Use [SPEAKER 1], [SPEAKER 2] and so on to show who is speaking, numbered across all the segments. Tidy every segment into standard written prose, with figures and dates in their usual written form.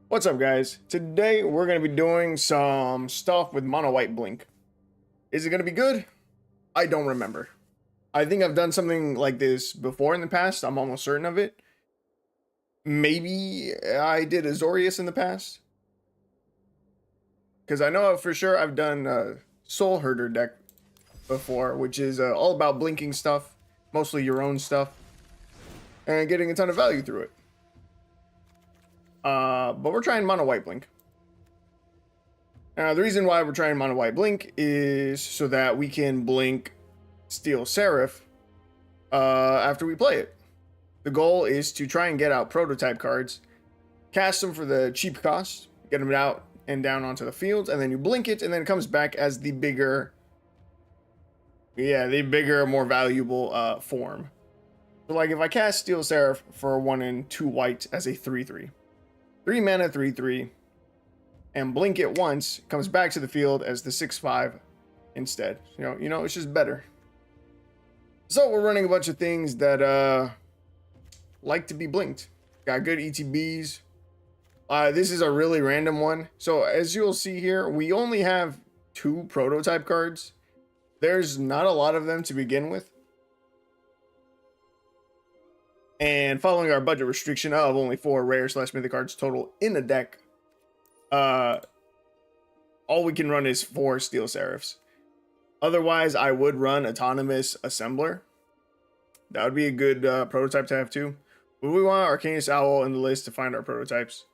[SPEAKER 1] What's up, guys? Today we're going to be doing some stuff with mono white blink. Is it going to be good? I don't remember. I think I've done something like this before in the past. I'm almost certain of it. Maybe I did Azorius in the past. Because I know for sure I've done Soul Herder deck before, which is all about blinking stuff, mostly your own stuff, and getting a ton of value through it. But we're trying mono white blink. Now, the reason why we're trying mono white blink is so that we can blink Steel Seraph after we play it. The goal is to try and get out prototype cards, cast them for the cheap cost, get them out and down onto the field, and then you blink it, and then it comes back as the bigger, more valuable form. So, like, if I cast Steel Seraph for 1 and 2 white as a 3/3, 3 mana 3/3, and blink it once, comes back to the field as the 6/5 instead. You know, it's just better. So we're running a bunch of things that like to be blinked. Got good ETBs. This is a really random one. So as you'll see here, we only have 2 prototype cards. There's not a lot of them to begin with. And following our budget restriction of only 4 rare/mythic cards total in a deck, all we can run is 4 Steel Seraphs. Otherwise, I would run Autonomous Assembler. That would be a good prototype to have too. But we want Arcanist Owl in the list to find our prototypes.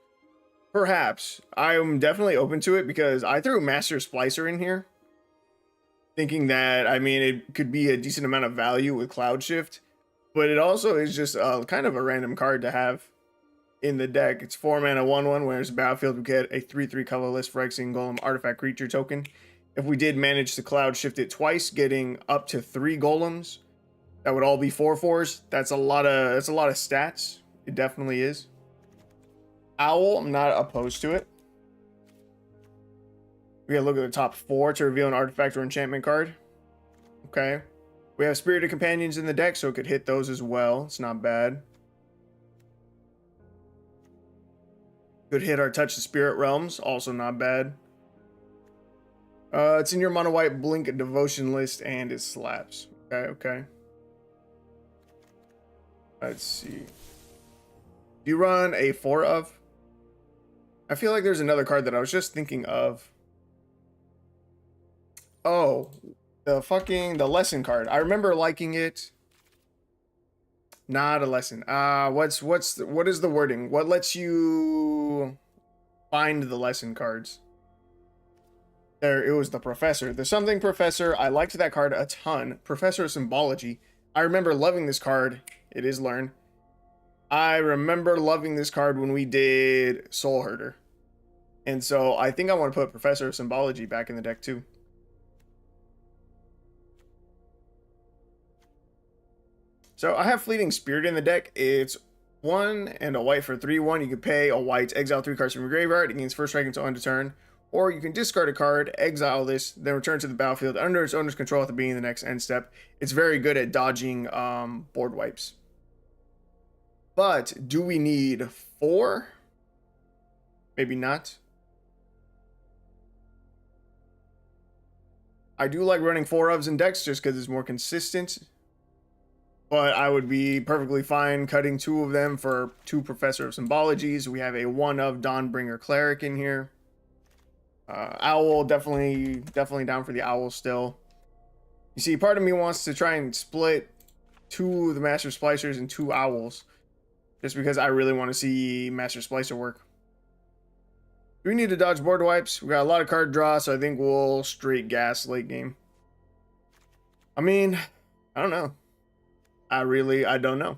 [SPEAKER 1] Perhaps. I'm definitely open to it because I threw Master Splicer in here, thinking that, I mean, it could be a decent amount of value with Cloud Shift, but it also is just kind of a random card to have in the deck. It's 4 mana 1/1, whereas battlefield we get a 3/3 colorless Phyrexian Golem artifact creature token. If we did manage to Cloud Shift it twice, getting up to 3 golems, that would all be 4/4s. That's a lot of stats. It definitely is. Owl, I'm not opposed to it. We gotta look at the top 4 to reveal an artifact or enchantment card. Okay. We have Spirited Companions in the deck, so it could hit those as well. It's not bad. Could hit our Touch the Spirit Realms, also not bad. It's in your mono white blink devotion list and it slaps. Okay. Let's see. Do you run a 4 of? I feel like there's another card that I was just thinking of. Oh, the lesson card. I remember liking it. Not a lesson. What is the wording? What lets you find the lesson cards? There, it was the Professor. The something Professor. I liked that card a ton. Professor of Symbology. I remember loving this card. It is learn. I remember loving this card when we did Soul Herder. And so I think I want to put Professor of Symbology back in the deck too. So I have Fleeting Spirit in the deck. It's 1 and a white for 3/1. You can pay a white, exile 3 cards from your graveyard. It gains first strike until end of turn. Or you can discard a card, exile this, then return to the battlefield under its owner's control at the beginning of the next end step. It's very good at dodging board wipes. But do we need 4? Maybe not. I do like running 4 ofs in decks just because it's more consistent. But I would be perfectly fine cutting 2 of them for 2 Professor of Symbologies. We have a 1 of Dawnbringer Cleric in here. Owl, definitely down for the Owl still. You see, part of me wants to try and split 2 of the Master Splicers and 2 Owls, just because I really want to see Master Splicer work. Do we need to dodge board wipes? We got a lot of card draw, so I think we'll straight gas late game. I mean, I don't know. I don't know.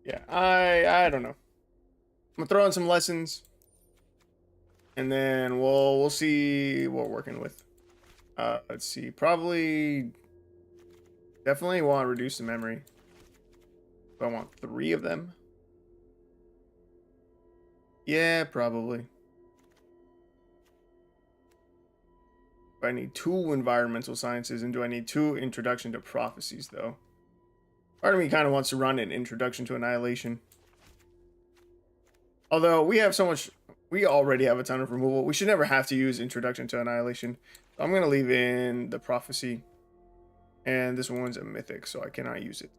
[SPEAKER 1] Yeah, I don't know. I'm gonna throw in some lessons, and then we'll see what we're working with. Let's see. Probably, definitely want to reduce the memory. Do I want 3 of them? Yeah, probably. Do I need 2 environmental sciences, and do I need 2 introduction to prophecies, though? Part of me kind of wants to run an introduction to annihilation. Although we have so much, we already have a ton of removal. We should never have to use introduction to annihilation. So I'm going to leave in the prophecy. And this one's a mythic, so I cannot use it.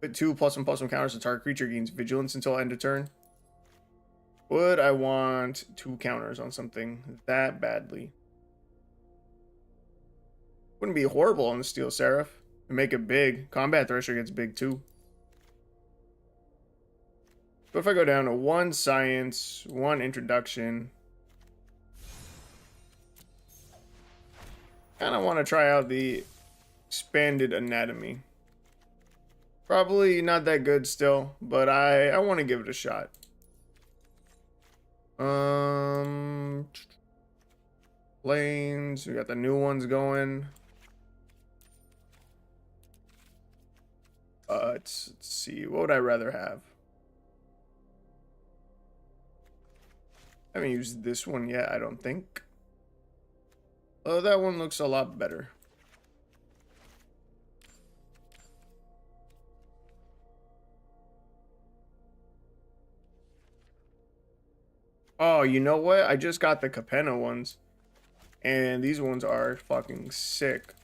[SPEAKER 1] Put 2 +1/+1 counters to target creature gains vigilance until end of turn. Would I want 2 counters on something that badly? Wouldn't be horrible on the Steel Seraph. And make it big. Combat Thresher gets big too. But if I go down to 1 science, 1 introduction, kind of want to try out the expanded anatomy. Probably not that good still, but I want to give it a shot. Planes, we got the new ones going. Let's see, what would I rather have? I haven't used this one yet, I don't think. Oh, that one looks a lot better. Oh, you know what? I just got the Capenna ones. And these ones are fucking sick.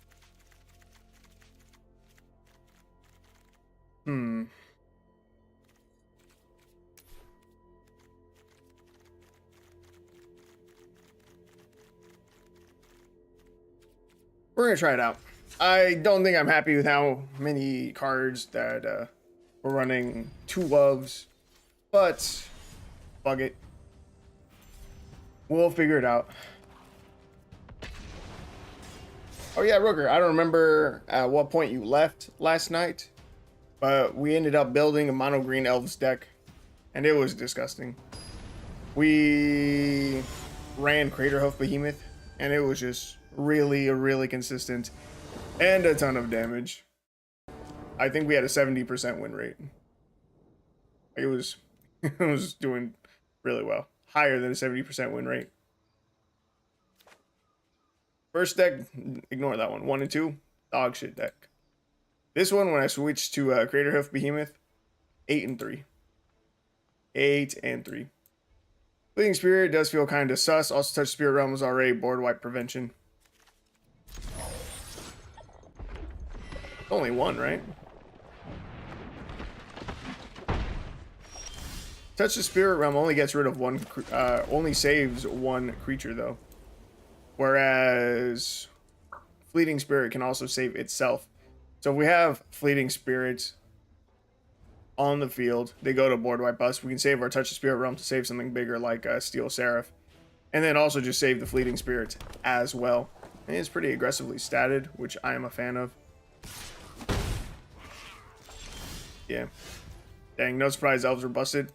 [SPEAKER 1] We're gonna try it out. I don't think I'm happy with how many cards that we're running 2 loves, but fuck it. We'll figure it out. Oh yeah, Rooker, I don't remember at what point you left last night, but we ended up building a mono green elves deck, and it was disgusting. We ran Craterhoof Behemoth, and it was just really consistent and a ton of damage. I think we had a 70% win rate. It was it was doing really well, higher than a 70% win rate. First deck, ignore that one. 1 and 2, dog shit deck. This one, when I switched to Craterhoof Behemoth, 8 and 3. 8 and 3. Fleeting Spirit does feel kind of sus. Also, Touch Spirit Realm was already board wipe prevention. Only 1, right? Touch the Spirit Realm only gets rid of 1, only saves 1 creature though. Whereas Fleeting Spirit can also save itself. So if we have Fleeting Spirits on the field, they go to board wipe us. We can save our Touch the Spirit Realm to save something bigger like Steel Seraph. And then also just save the Fleeting Spirits as well. And it's pretty aggressively statted, which I am a fan of. Yeah. Dang, no surprise elves were busted.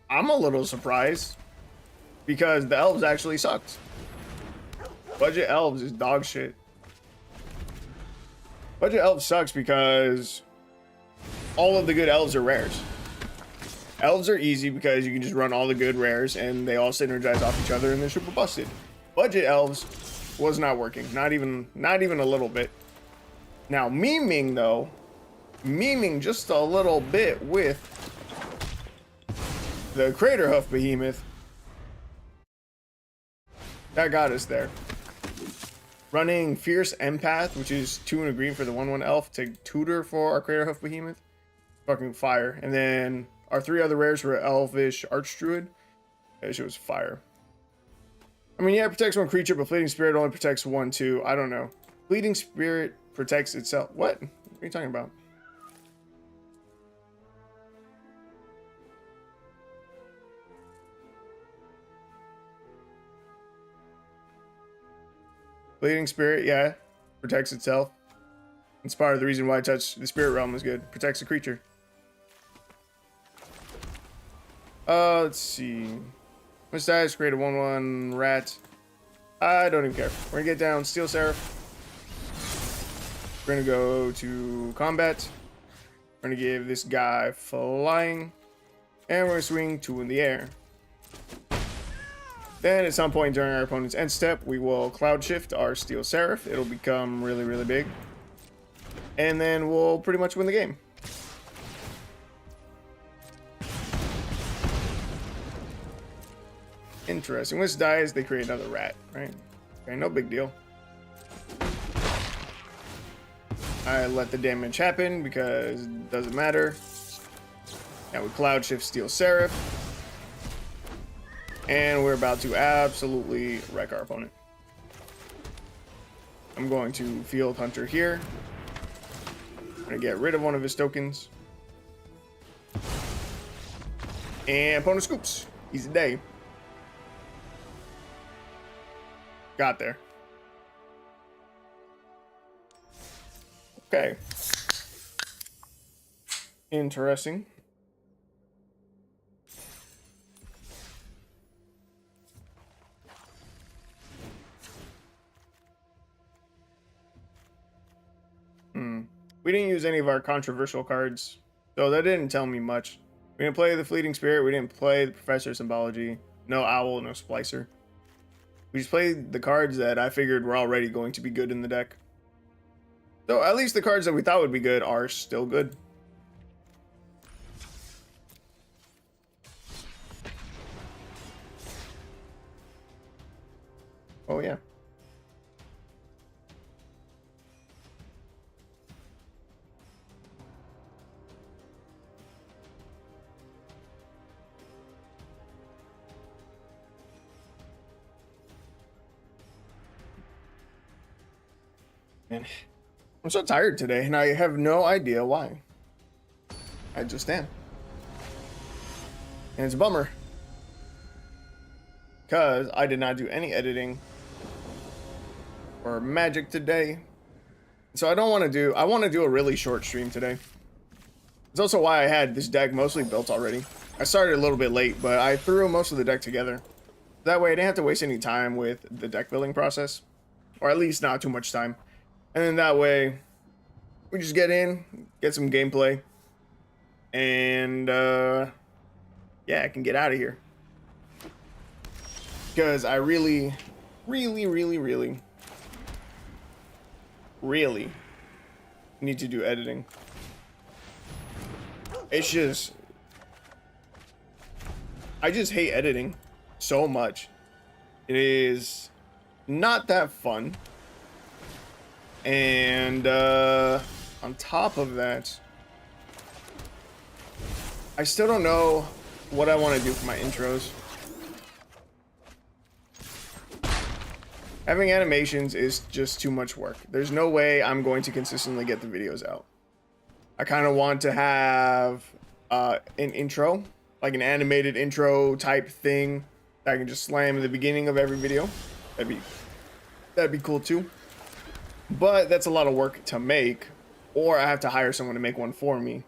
[SPEAKER 1] I'm a little surprised because the elves actually sucked. Budget elves is dog shit. Budget elves sucks because all of the good elves are rares. Elves are easy because you can just run all the good rares and they all synergize off each other and they're super busted. Budget elves was not working. Not even a little bit. Now memeing though, memeing just a little bit with the Craterhoof Behemoth, that got us there. Running Fierce Empath, which is 2 and a green for the 1/1 elf to tutor for our Craterhoof Behemoth. Fucking fire. And then our 3 other rares were Elvish Archdruid. That shit was fire. I mean, yeah, it protects 1 creature, but Fleeting Spirit only protects 1 too. I don't know. Fleeting Spirit protects itself. What? What are you talking about? Fleeting Spirit, yeah, protects itself. It's part of the reason why Touch the Spirit Realm is good. Protects the creature. Let's see. Which dice create a 1/1 rat? I don't even care. We're gonna get down Steel Seraph. We're gonna go to combat. We're gonna give this guy flying. And we're gonna swing 2 in the air. Then at some point during our opponent's end step, we will cloud shift our Steel Seraph. It'll become really, really big. And then we'll pretty much win the game. Interesting. When this dies, they create another rat, right? Okay, no big deal. I let the damage happen because it doesn't matter. Now we cloud shift Steel Seraph. And we're about to absolutely wreck our opponent. I'm going to Field Hunter here. I'm going to get rid of one of his tokens. And opponent scoops. Easy day. Got there. Okay. Interesting. We didn't use any of our controversial cards, so that didn't tell me much. We didn't play the Fleeting Spirit, we didn't play the Professor Symbology, no Owl, no Splicer. We just played the cards that I figured were already going to be good in the deck. So at least the cards that we thought would be good are still good. Oh yeah. Man, I'm so tired today, and I have no idea why. I just am. And it's a bummer. Because I did not do any editing or magic today. So I want to do a really short stream today. It's also why I had this deck mostly built already. I started a little bit late, but I threw most of the deck together. That way I didn't have to waste any time with the deck building process. Or at least not too much time. And then that way, we just get in, get some gameplay, and yeah, I can get out of here. Because I really need to do editing. It's just, I just hate editing so much. It is not that fun. And on top of that, I still don't know what I want to do for my intros. Having animations is just too much work. There's no way I'm going to consistently get the videos out. I kind of want to have an intro, like an animated intro type thing that I can just slam in the beginning of every video. That'd be cool too. But that's a lot of work to make, or I have to hire someone to make one for me.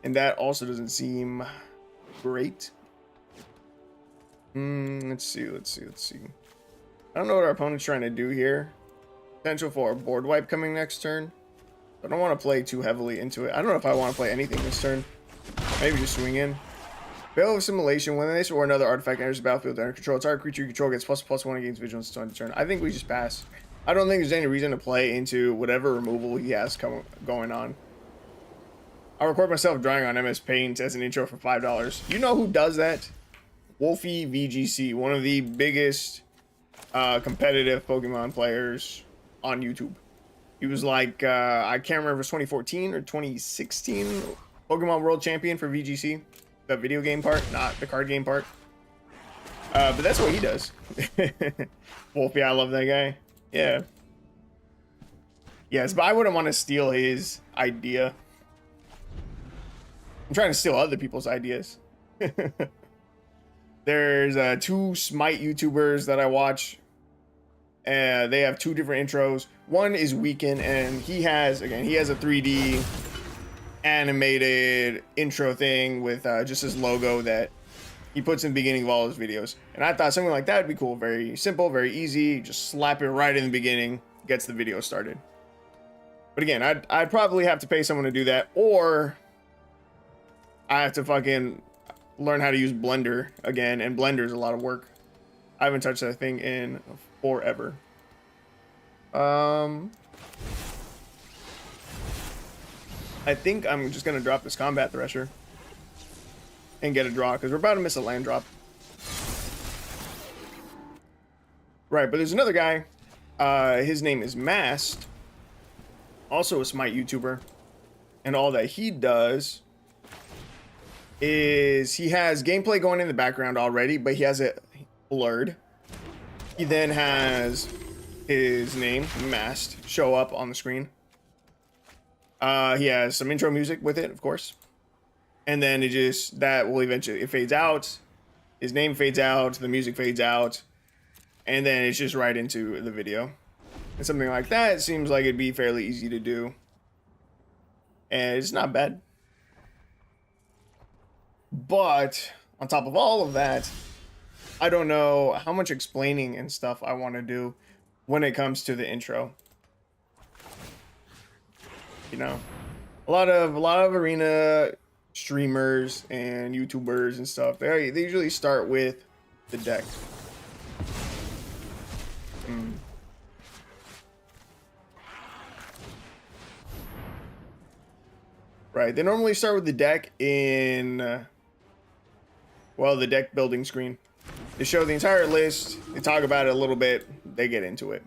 [SPEAKER 1] And that also doesn't seem great. Let's see. I don't know what our opponent's trying to do here. Potential for a board wipe coming next turn. I don't want to play too heavily into it. I don't know if I want to play anything this turn. Maybe just swing in. Veil of Assimilation. When this or another artifact enters the battlefield under control, it's our creature you control gets +1 against vigilance until end of turn. I think we just pass. I don't think there's any reason to play into whatever removal he has going on. I'll record myself drawing on MS Paint as an intro for $5. You know who does that? Wolfie VGC, one of the biggest competitive Pokemon players on YouTube. He was like, I can't remember if it was 2014 or 2016 Pokemon World Champion for VGC. The video game part, not the card game part. But that's what he does. Wolfie, I love that guy. Yeah. Yes, but I wouldn't want to steal his idea. I'm trying to steal other people's ideas. There's 2 Smite YouTubers that I watch. They have 2 different intros. One is Weekend, and he has a 3D animated intro thing with just his logo that he puts in the beginning of all his videos. And I thought something like that would be cool. Very simple, very easy. Just slap it right in the beginning, gets the video started. But again, I'd probably have to pay someone to do that, or I have to fucking learn how to use Blender again, and Blender is a lot of work. I haven't touched that thing in forever. I think I'm just gonna drop this Combat Thresher and get a draw, because we're about to miss a land drop. Right, but there's another guy. His name is Mast, also a Smite YouTuber, and all that he does is he has gameplay going in the background already, but he has it blurred. He then has his name, Mast, show up on the screen. He has some intro music with it, of course. And then that will eventually, it fades out. His name fades out, the music fades out, and then it's just right into the video. And something like that seems like it'd be fairly easy to do. And it's not bad. But on top of all of that, I don't know how much explaining and stuff I want to do when it comes to the intro. You know, a lot of arena streamers and YouTubers and stuff, they usually start with the deck. Right, they normally start with the deck in well, the deck building screen. They show the entire list, they talk about it a little bit, they get into it.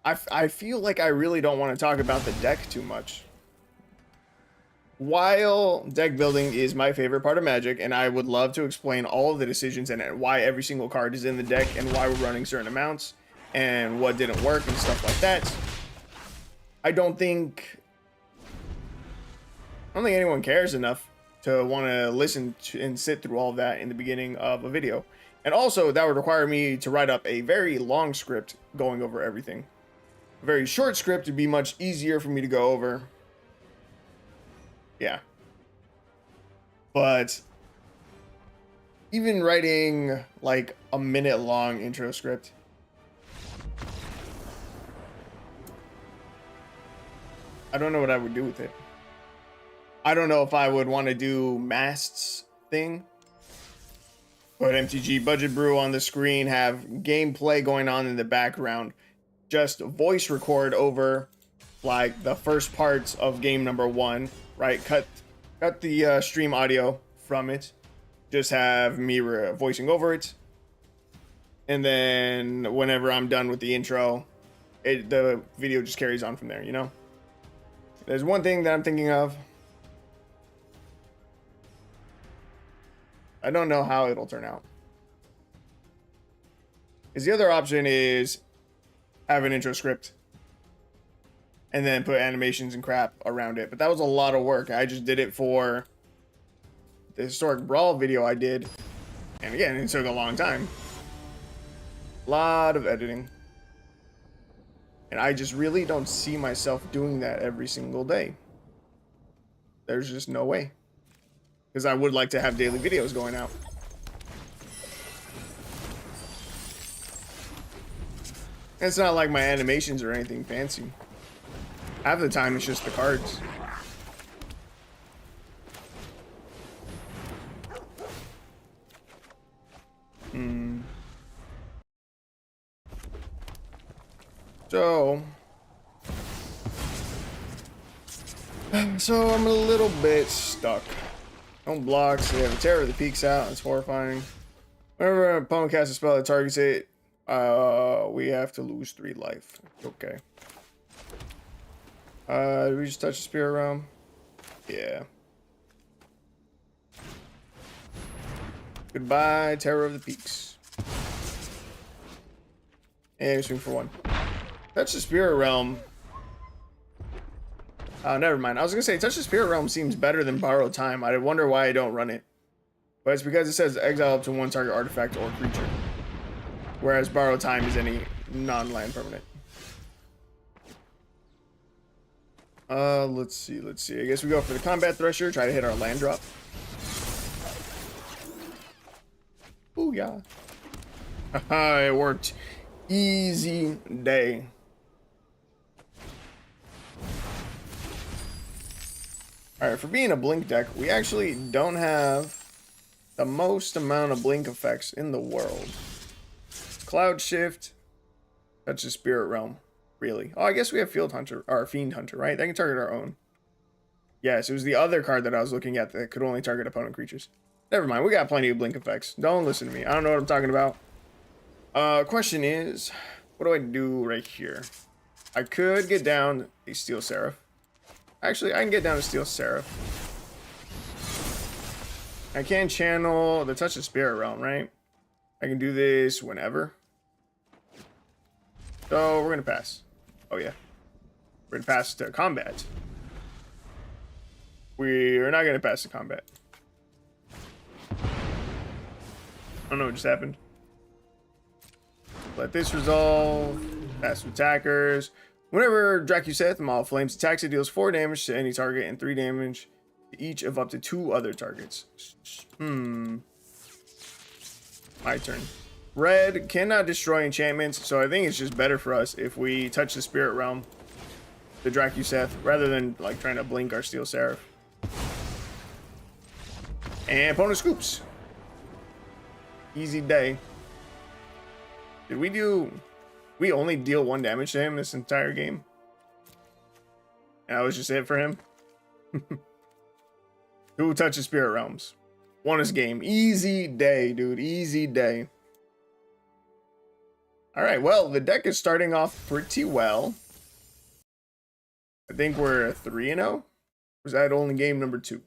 [SPEAKER 1] I feel like I really don't want to talk about the deck too much. While deck building is my favorite part of Magic, and I would love to explain all of the decisions and why every single card is in the deck and why we're running certain amounts and what didn't work and stuff like that, I don't think anyone cares enough to want to listen to and sit through all of that in the beginning of a video. And also, that would require me to write up a very long script going over everything. A very short script would be much easier for me to go over. Yeah. But even writing like a minute long intro script, I don't know what I would do with it. I don't know if I would want to do Mast's thing. Put MTGBudgetBrew on the screen, have gameplay going on in the background, just voice record over like the first parts of game number 1, right? Cut the stream audio from it, just have me voicing over it, and then whenever I'm done with the intro, the video just carries on from there, you know? There's one thing that I'm thinking of. I don't know how it'll turn out. Because the other option is have an intro script and then put animations and crap around it. But that was a lot of work. I just did it for the Historic Brawl video I did. And again, it took a long time. A lot of editing. And I just really don't see myself doing that every single day. There's just no way. Because I would like to have daily videos going out. And it's not like my animations or anything fancy. Half the time it's just the cards. So I'm a little bit stuck. No blocks. They have a Terror of the Peaks out. It's horrifying. Whenever an opponent casts a spell that targets it, we have to lose 3 life. Okay. Did we just touch the Spirit Realm? Yeah. Goodbye, Terror of the Peaks. And swing for 1. Touch the Spirit Realm. Never mind. I was gonna say, Touch the Spirit Realm seems better than Borrowed Time. I wonder why I don't run it. But it's because it says exile up to 1 target artifact or creature. Whereas Borrowed Time is any non-land permanent. Let's see. I guess we go for the Combat Thresher, try to hit our land drop. Booyah. Haha, it worked. Easy day. Alright, for being a blink deck, we actually don't have the most amount of blink effects in the world. Cloud Shift. That's a Spirit Realm. Really. Oh, I guess we have Field Hunter, or Fiend Hunter, right? They can target our own. Yes, it was the other card that I was looking at that could only target opponent creatures. Never mind, we got plenty of blink effects. Don't listen to me. I don't know what I'm talking about. Question is, what do I do right here? I could get down a Steel Seraph. Actually, I can get down a Steel Seraph. I can channel the Touch of Spirit Realm, right? I can do this whenever. So we're gonna pass. Oh yeah, we're gonna pass to combat. We're not gonna pass to combat. I don't know what just happened. Let this resolve. Pass to attackers. Whenever Dracuseth Maw of Flames attacks, it deals 4 damage to any target and 3 damage to each of up to 2 other targets. My turn. Red cannot destroy enchantments, so I think it's just better for us if we touch the Spirit Realm, the Dracuseth, rather than like trying to blink our Steel Seraph. And opponent scoops. Easy day. Did we do... We only deal 1 damage to him this entire game? And that was just it for him? Who touches Spirit Realms? Won his game. Easy day, dude. Easy day. Alright, well, the deck is starting off pretty well. I think we're 3-0. Was that only game number 2?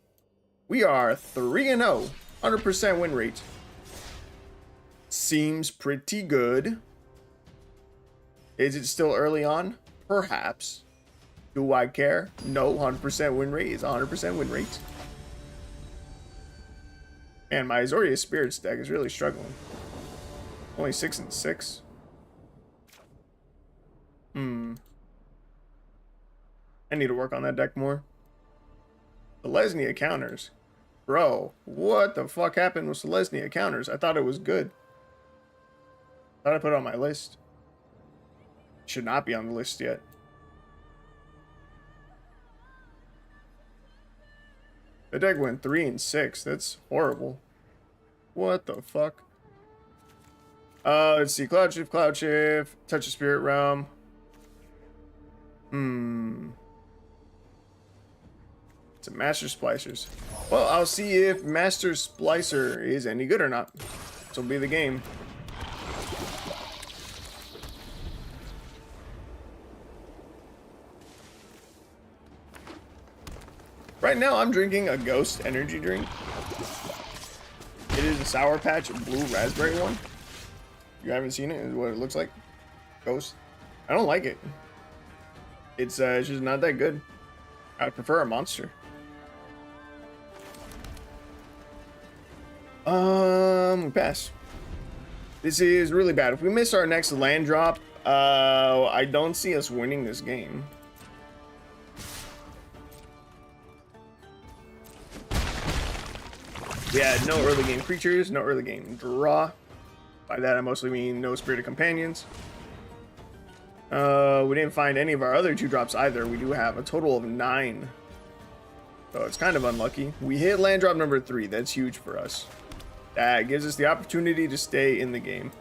[SPEAKER 1] We are 3-0. 100% win rate. Seems pretty good. Is it still early on? Perhaps. Do I care? No, 100% win rate is 100% win rate. And my Azorius Spirits deck is really struggling. Only 6 and 6. I need to work on that deck more. Selesnya counters. Bro, what the fuck happened with Selesnya counters? I thought it was good. Thought I put it on my list. Should not be on the list yet. The deck went 3 and 6. That's horrible. What the fuck? Let's see. Cloud Shift, Touch of Spirit Realm. It's a Master Splicers. Well, I'll see if Master Splicer is any good or not. This will be the game. Right now, I'm drinking a Ghost energy drink. It is a Sour Patch Blue Raspberry one. You haven't seen it? Is what it looks like. Ghost. I don't like it. It's just not that good. I prefer a Monster. Pass. This is really bad. If we miss our next land drop, I don't see us winning this game. We had no early game creatures, no early game draw. By that I mostly mean no Spirited Companions. We didn't find any of our other 2-drops either. We do have a total of 9. So it's kind of unlucky. We hit land drop number 3. That's huge for us. That gives us the opportunity to stay in the game.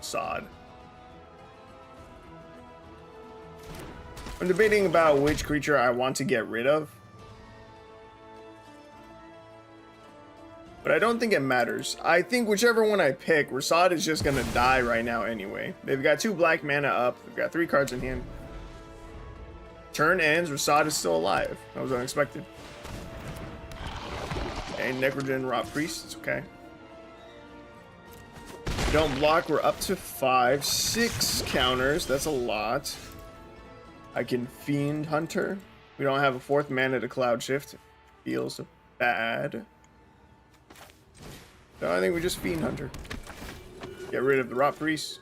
[SPEAKER 1] Sod. I'm debating about which creature I want to get rid of. But I don't think it matters. I think whichever one I pick, Rasad is just going to die right now anyway. They've got 2 black mana up. They've got 3 cards in hand. Turn ends, Rasad is still alive. That was unexpected. And Necrogen Rot Priest, it's okay. Don't block, we're up to 5. 6 counters, that's a lot. I can Fiend Hunter. We don't have a 4th mana to Cloud Shift. Feels bad. So I think we just Fiend Hunter. Get rid of the Rot Priest.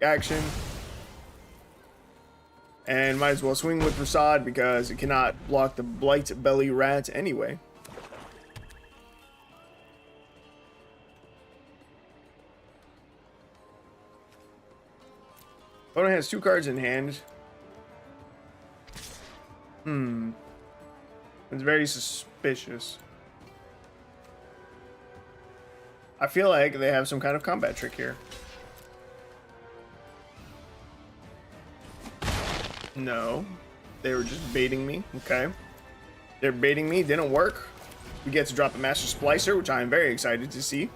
[SPEAKER 1] Action. And might as well swing with Rasad because it cannot block the Blight Belly Rat anyway. Opponent has 2 cards in hand. It's very suspicious. I feel like they have some kind of combat trick here. No. They were just baiting me. Okay. They're baiting me. Didn't work. We get to drop a Master Splicer, which I am very excited to see.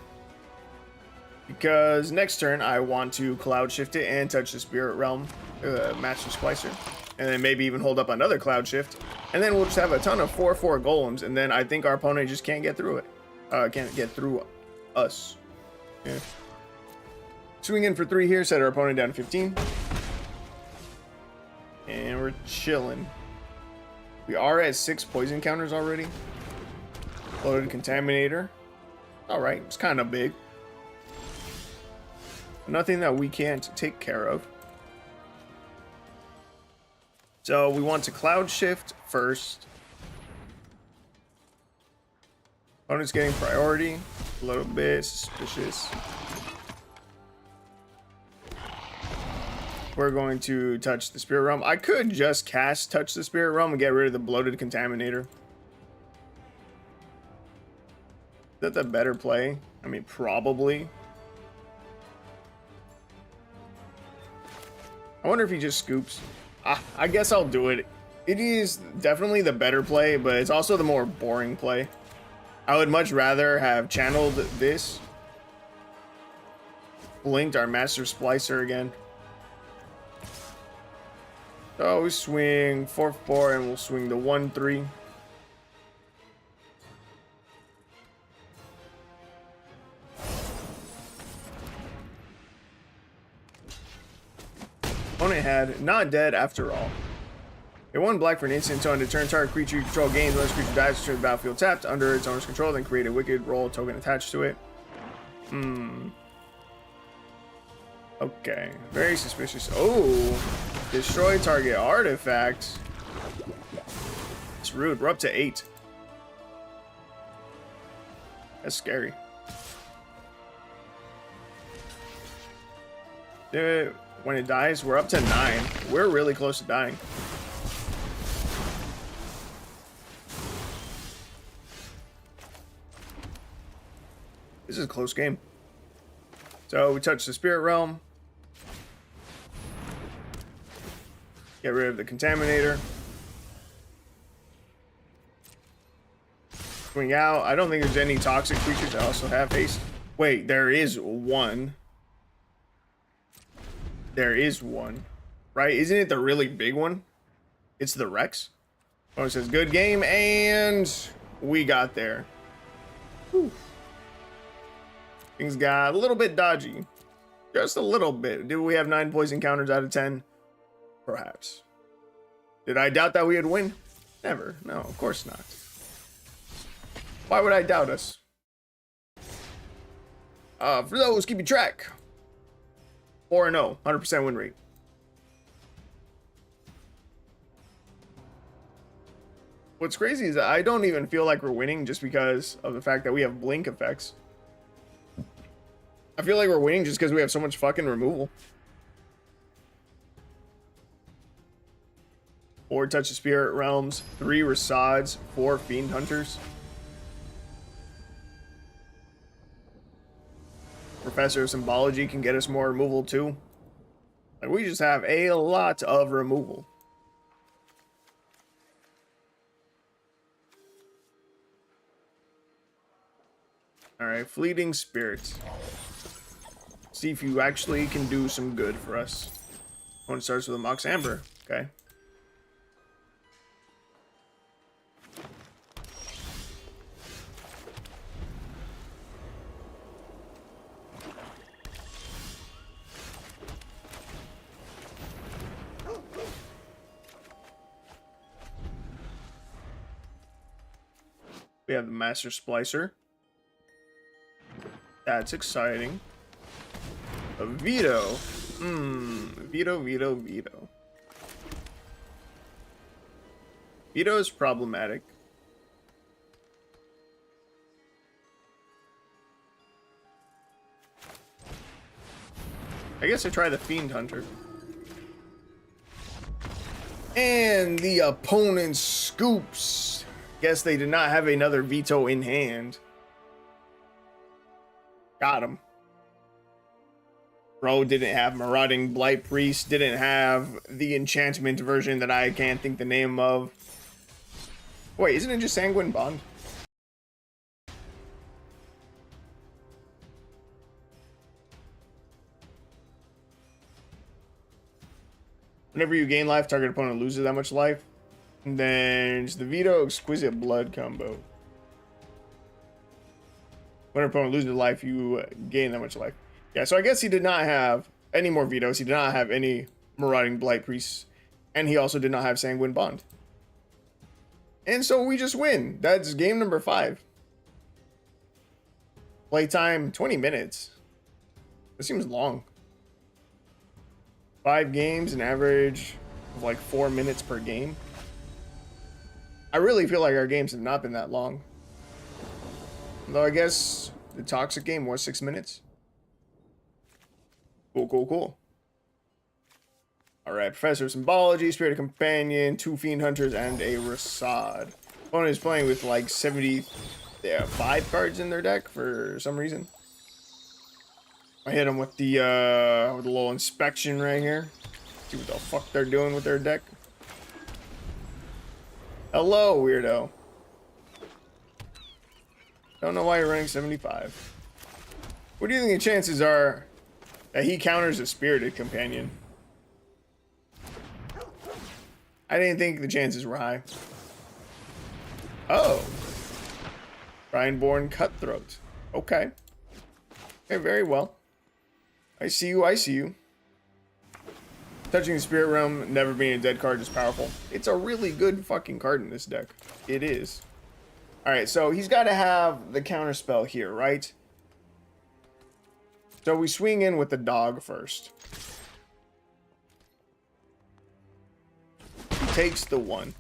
[SPEAKER 1] Because next turn, I want to Cloud Shift it and touch the Spirit Realm Master Splicer. And then maybe even hold up another Cloud Shift. And then we'll just have a ton of 4/4 golems. And then I think our opponent just can't get through it. Can't get through us. Yeah. Swing in for 3 here. Set our opponent down to 15. And we're chilling. We are at 6 poison counters already. Loaded Contaminator. Alright, it's kind of big. Nothing that we can't take care of. So we want to Cloud Shift first. Opponent's getting priority. A little bit suspicious. We're going to touch the Spirit Realm. I could just cast Touch the Spirit Realm and get rid of the Bloated Contaminator. Is that the better play? I mean, probably. I wonder if he just scoops. I guess I'll do it. It is definitely the better play, but it's also the more boring play. I would much rather have channeled this. Blinked our Master Splicer again. So we swing 4/4 and we'll swing the 1/3. Opponent had not dead after all. Pay 1 black for an instant until end of turn. Target creature you control gains. When this creature dies, return the battlefield tapped under its owner's control, then create a wicked roll token attached to it. Okay, very suspicious. Oh, destroy target artifact. It's rude. We're up to 8. That's scary. When it dies, we're up to 9. We're really close to dying. This is a close game. So we touch the Spirit Realm. Get rid of the Contaminator. Swing out. I don't think there's any toxic creatures that also have haste. Wait, there is one. There is one. Right? Isn't it the really big one? It's the Rex. Oh, it says good game, and we got there. Whew. Things got a little bit dodgy. Just a little bit. Did we have 9 poison counters out of 10? Perhaps. Did I doubt that we would win? Never. No, of course not. Why would I doubt us? For those keeping track. 4-0, 100% win rate. What's crazy is that I don't even feel like we're winning just because of the fact that we have blink effects. I feel like we're winning just because we have so much fucking removal. 4 Touch of Spirit Realms, 3 Rasads, 4 Fiend Hunters. Professor of Symbology can get us more removal too. Like, we just have a lot of removal. Alright, Fleeting Spirit. See if you actually can do some good for us. One starts with a Mox Amber. Okay. We have the Master Splicer. That's exciting. A Veto. Veto. Veto is problematic. I guess I try the Fiend Hunter. And the opponent scoops. Guess they did not have another veto in hand. Got him. Bro didn't have Marauding Blight Priest, didn't have the enchantment version that I can't think the name of. Wait, isn't it just Sanguine Bond? Whenever you gain life, target opponent loses that much life. And then it's the Veto Exquisite Blood combo. When an opponent loses life, you gain that much life. Yeah, so I guess he did not have any more vetoes. He did not have any Marauding Blight Priests. And he also did not have Sanguine Bond. And so we just win. That's game number 5. Playtime, 20 minutes. That seems long. 5 games, an average of like 4 minutes per game. I really feel like our games have not been that long. Though I guess the Toxic game was 6 minutes. Cool. Alright, Professor of Symbology, Spirit of Companion, 2 Fiend Hunters, and a Rasad. Opponent is playing with like 5 cards in their deck for some reason. I hit them with the little inspection right here. See what the fuck they're doing with their deck. Hello, weirdo. Don't know why you're running 75. What do you think the chances are that he counters a Spirited Companion? I didn't think the chances were high. Oh. Brineborn Cutthroat. Okay. Okay, very well. I see you. Touching the Spirit Realm, never being a dead card is powerful. It's a really good fucking card in this deck. It is. Alright, so he's got to have the counter spell here, right? So we swing in with the dog first. He takes the 1.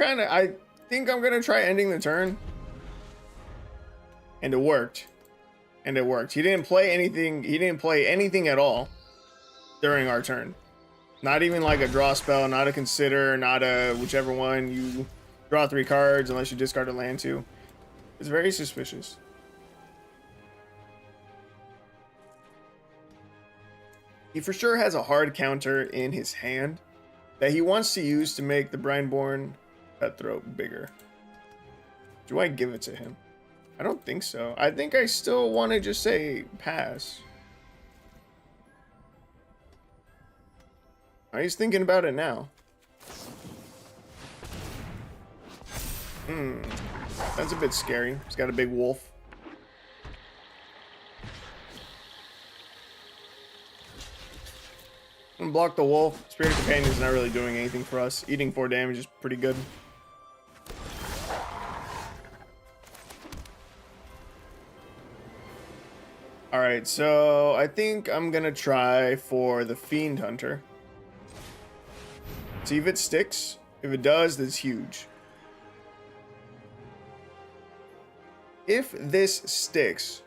[SPEAKER 1] I think I'm gonna try ending the turn. And it worked. He didn't play anything at all during our turn. Not even like a draw spell, not a consider, not a whichever one. You draw 3 cards unless you discard a land too. It's very suspicious. He for sure has a hard counter in his hand that he wants to use to make the Brineborn Cutthroat bigger. Do I give it to him? I don't think so. I think I still want to just say pass. He's thinking about it now. That's a bit scary. He's got a big wolf. I'm gonna block the wolf. Spirit Companion's not really doing anything for us. Eating 4 damage is pretty good. Alright, so I think I'm gonna try for the Fiend Hunter. See if it sticks. If it does, that's huge. If this sticks,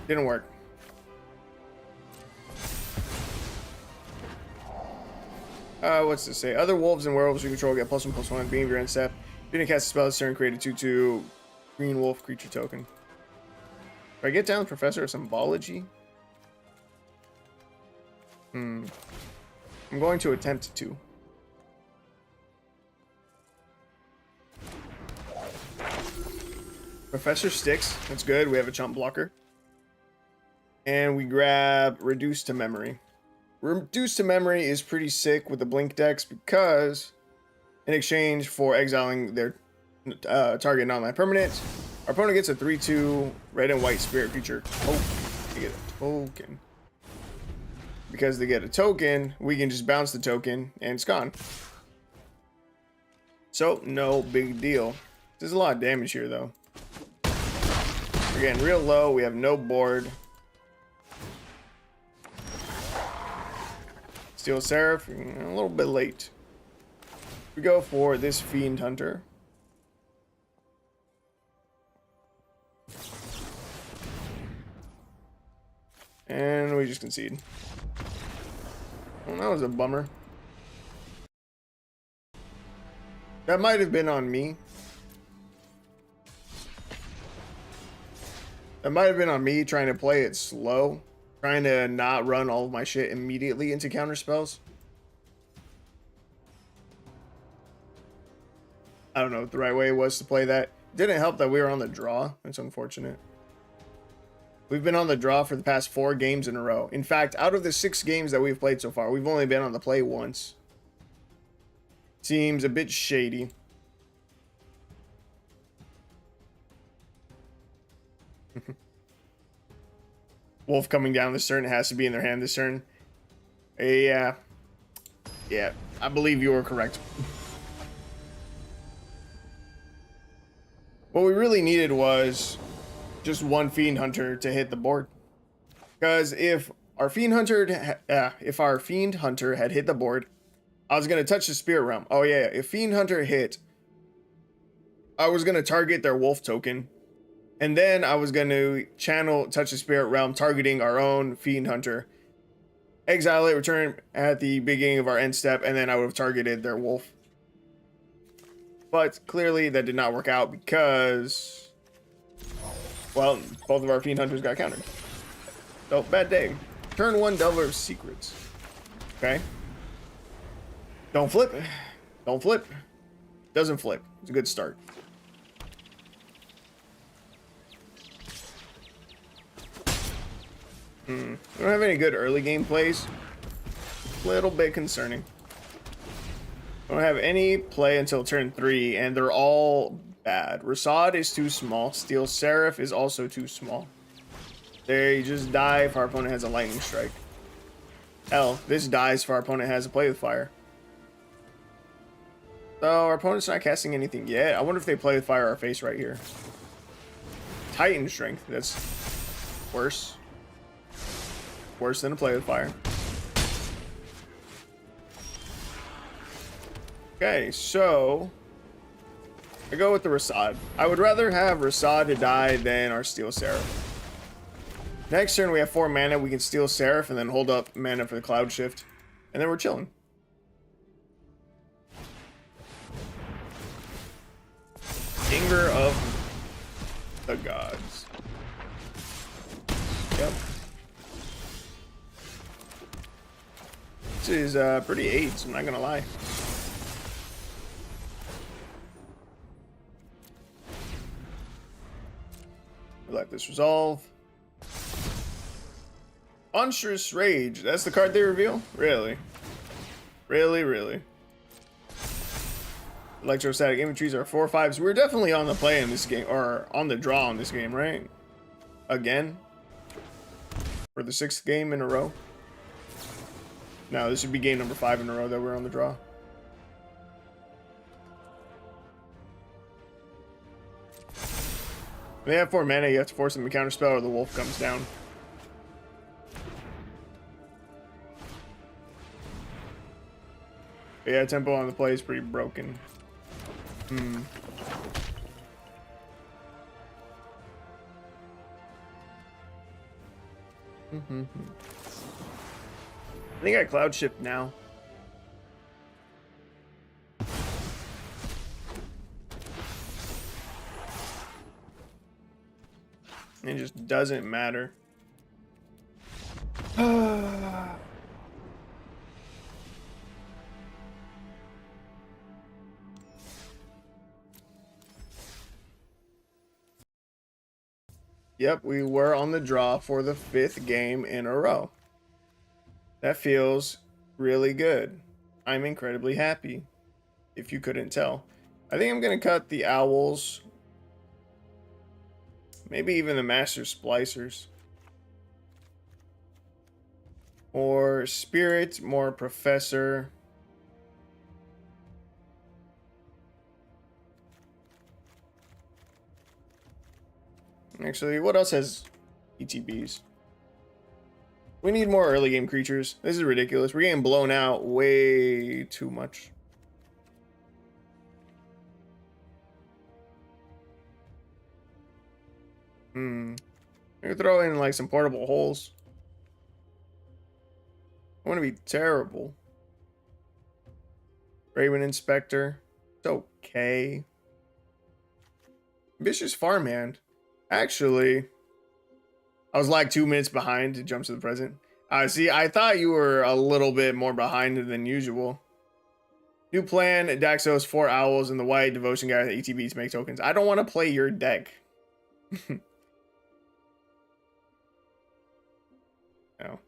[SPEAKER 1] didn't work. What's this say? Other wolves and werewolves you control get +1/+1 being your end step. If you didn't cast a spell this turn, create a 2/2 green wolf creature token. If I get down Professor of Symbology, I'm going to attempt to. Professor sticks. That's good. We have a chump blocker. And we grab Reduce to Memory. Reduce to Memory is pretty sick with the Blink decks because in exchange for exiling their target non-land permanent, our opponent gets a 3/2 red and white spirit creature. Oh, they get a token. Because they get a token, we can just bounce the token and it's gone. So, no big deal. There's a lot of damage here, though. We're getting real low. We have no board. Steel Seraph, a little bit late. We go for this Fiend Hunter. And we just concede. Well, that was a bummer. That might have been on me. That might have been on me trying to play it slow. Trying to not run all of my shit immediately into counter spells. I don't know what the right way was to play that. Didn't help that we were on the draw. It's unfortunate. We've been on the draw for the past 4 games in a row. In fact, out of the 6 games that we've played so far, we've only been on the play once. Seems a bit shady. Wolf coming down this turn. It has to be in their hand this turn. Yeah. Yeah, I believe you were correct. What we really needed was just one Fiend Hunter to hit the board. Because if our Fiend Hunter had hit the board, I was going to touch the Spirit Realm. Oh yeah, if Fiend Hunter hit, I was going to target their Wolf token. And then I was going to touch the Spirit Realm, targeting our own Fiend Hunter. Exile it, return at the beginning of our end step, and then I would have targeted their Wolf. But clearly that did not work out because, well, both of our Fiend Hunters got countered. So, bad day. Turn 1, Delver of Secrets. Okay. Don't flip. Don't flip. Doesn't flip. It's a good start. We don't have any good early game plays. Little bit concerning. Don't have any play until turn 3, and they're all bad. Rasad is too small. Steel Seraph is also too small. They just die if our opponent has a lightning strike. Hell, this dies if our opponent has a play with fire. So our opponent's not casting anything yet. I wonder if they play with fire our face right here. Titan Strength. That's worse. Worse than a play with fire. Okay, so I go with the Rasad. I would rather have Rasad to die than our Steel Seraph. Next turn we have 4 mana. We can Steel Seraph and then hold up mana for the Cloud Shift. And then we're chilling. Anger of the Gods. Yep. This is pretty AIDS, I'm not gonna lie. Let this resolve. Monstrous Rage. That's the card they reveal? Really? Really? Electrostatic Infantries are 4/5s. We're definitely on the play in this game, or on the draw in this game, right? Again? For the 6th game in a row? No, this would be game number 5 in a row that we're on the draw. When they have 4 mana, you have to force them to counterspell or the Wolf comes down. But yeah, tempo on the play is pretty broken. I think I Cloud Shift now. It just doesn't matter. Yep, we were on the draw for the 5th game in a row. That feels really good. I'm incredibly happy, if you couldn't tell. I think I'm going to cut the Owls. Maybe even the Master Splicers. Or Spirit, more Professor. Actually, what else has ETBs? We need more early game creatures. This is ridiculous. We're getting blown out way too much. Maybe throw in like some portable holes. I want to be terrible. Raven Inspector. It's okay. Ambitious Farmhand. Actually, I was like 2 minutes behind. It jumps to the present. See, I thought you were a little bit more behind than usual. New plan, Daxos, 4 owls, and the white devotion guy with ETB to make tokens. I don't want to play your deck. No.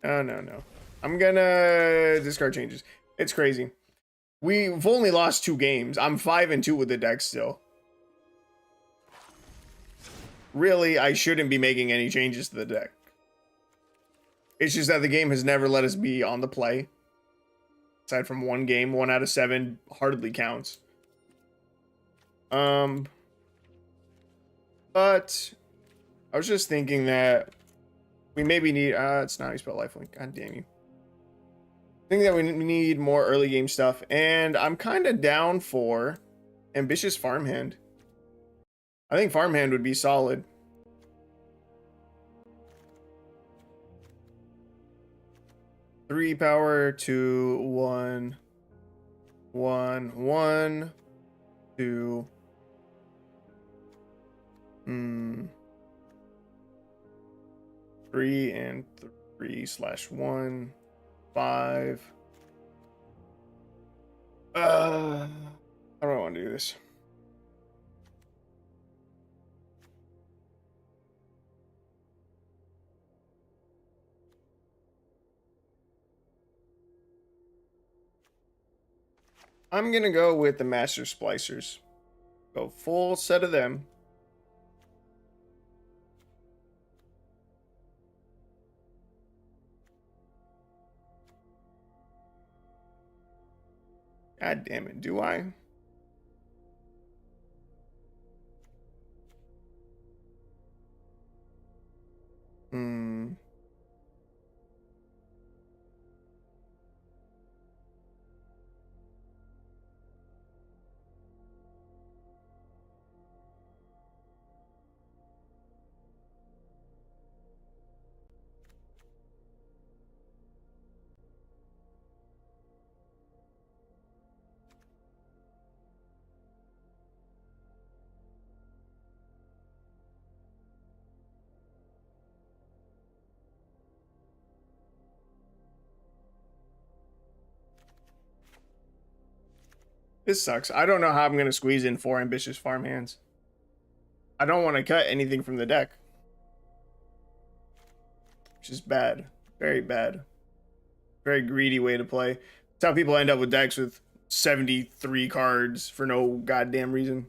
[SPEAKER 1] No. I'm gonna discard changes. It's crazy. We've only lost 2 games. I'm 5-2 with the deck still. Really, I shouldn't be making any changes to the deck. It's just that the game has never let us be on the play. Aside from 1 game, 1 out of 7 hardly counts. But I was just thinking that we maybe need, it's not how you spell lifelink. God damn you. I think that we need more early game stuff, and I'm kind of down for Ambitious Farmhand. I think Farmhand would be solid. Three power, 2, 1, 1, 1, 2. 3 and 3/1, 5. How do I want to do this? I'm gonna go with the Master Splicers. Go full set of them. God damn it, do I? This sucks. I don't know how I'm going to squeeze in 4 Ambitious Farmhands. I don't want to cut anything from the deck. Which is bad. Very bad. Very greedy way to play. That's how people end up with decks with 73 cards for no goddamn reason.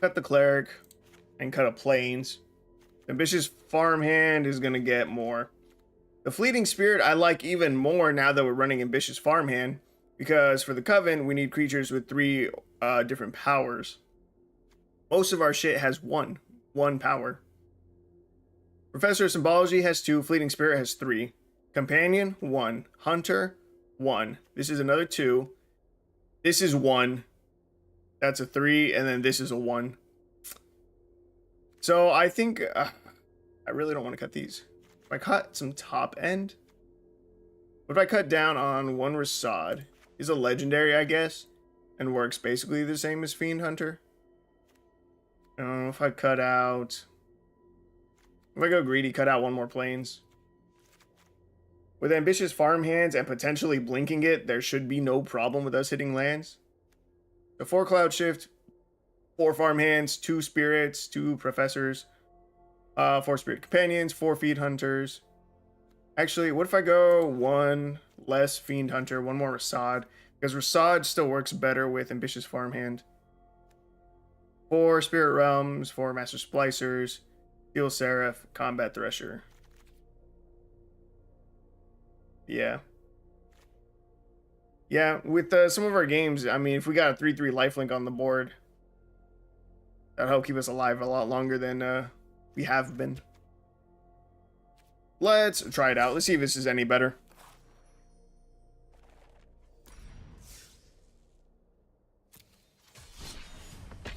[SPEAKER 1] Cut the Cleric and cut a Plains. Ambitious Farmhand is going to get more. The Fleeting Spirit I like even more now that we're running Ambitious Farmhand, because for the Coven we need creatures with 3 different powers. Most of our shit has one power. Professor of Symbology has 2, Fleeting Spirit has 3. Companion, 1. Hunter, 1. This is another 2. This is 1. That's a 3, and then this is a 1. So I think I really don't want to cut these. If I cut some top end, what if I cut down on 1 Rasad? Is a legendary, I guess, and works basically the same as Fiend Hunter. I don't know if I cut out. If I go greedy, cut out 1 more Plains. With Ambitious Farmhands and potentially blinking it, there should be no problem with us hitting lands. The 4 Cloud Shift, 4 Farmhands, 2 Spirits, 2 Professors, 4 Spirit Companions, 4 Fiend Hunters. Actually, what if I go 1 less Fiend Hunter, 1 more Rasad? Because Rasad still works better with Ambitious Farmhand. 4 Spirit Realms, 4 Master Splicers, Steel Seraph, Combat Thresher. Yeah. Yeah, with some of our games, I mean, if we got a 3/3 lifelink on the board, that'll help keep us alive a lot longer than we have been. Let's try it out. Let's see if this is any better.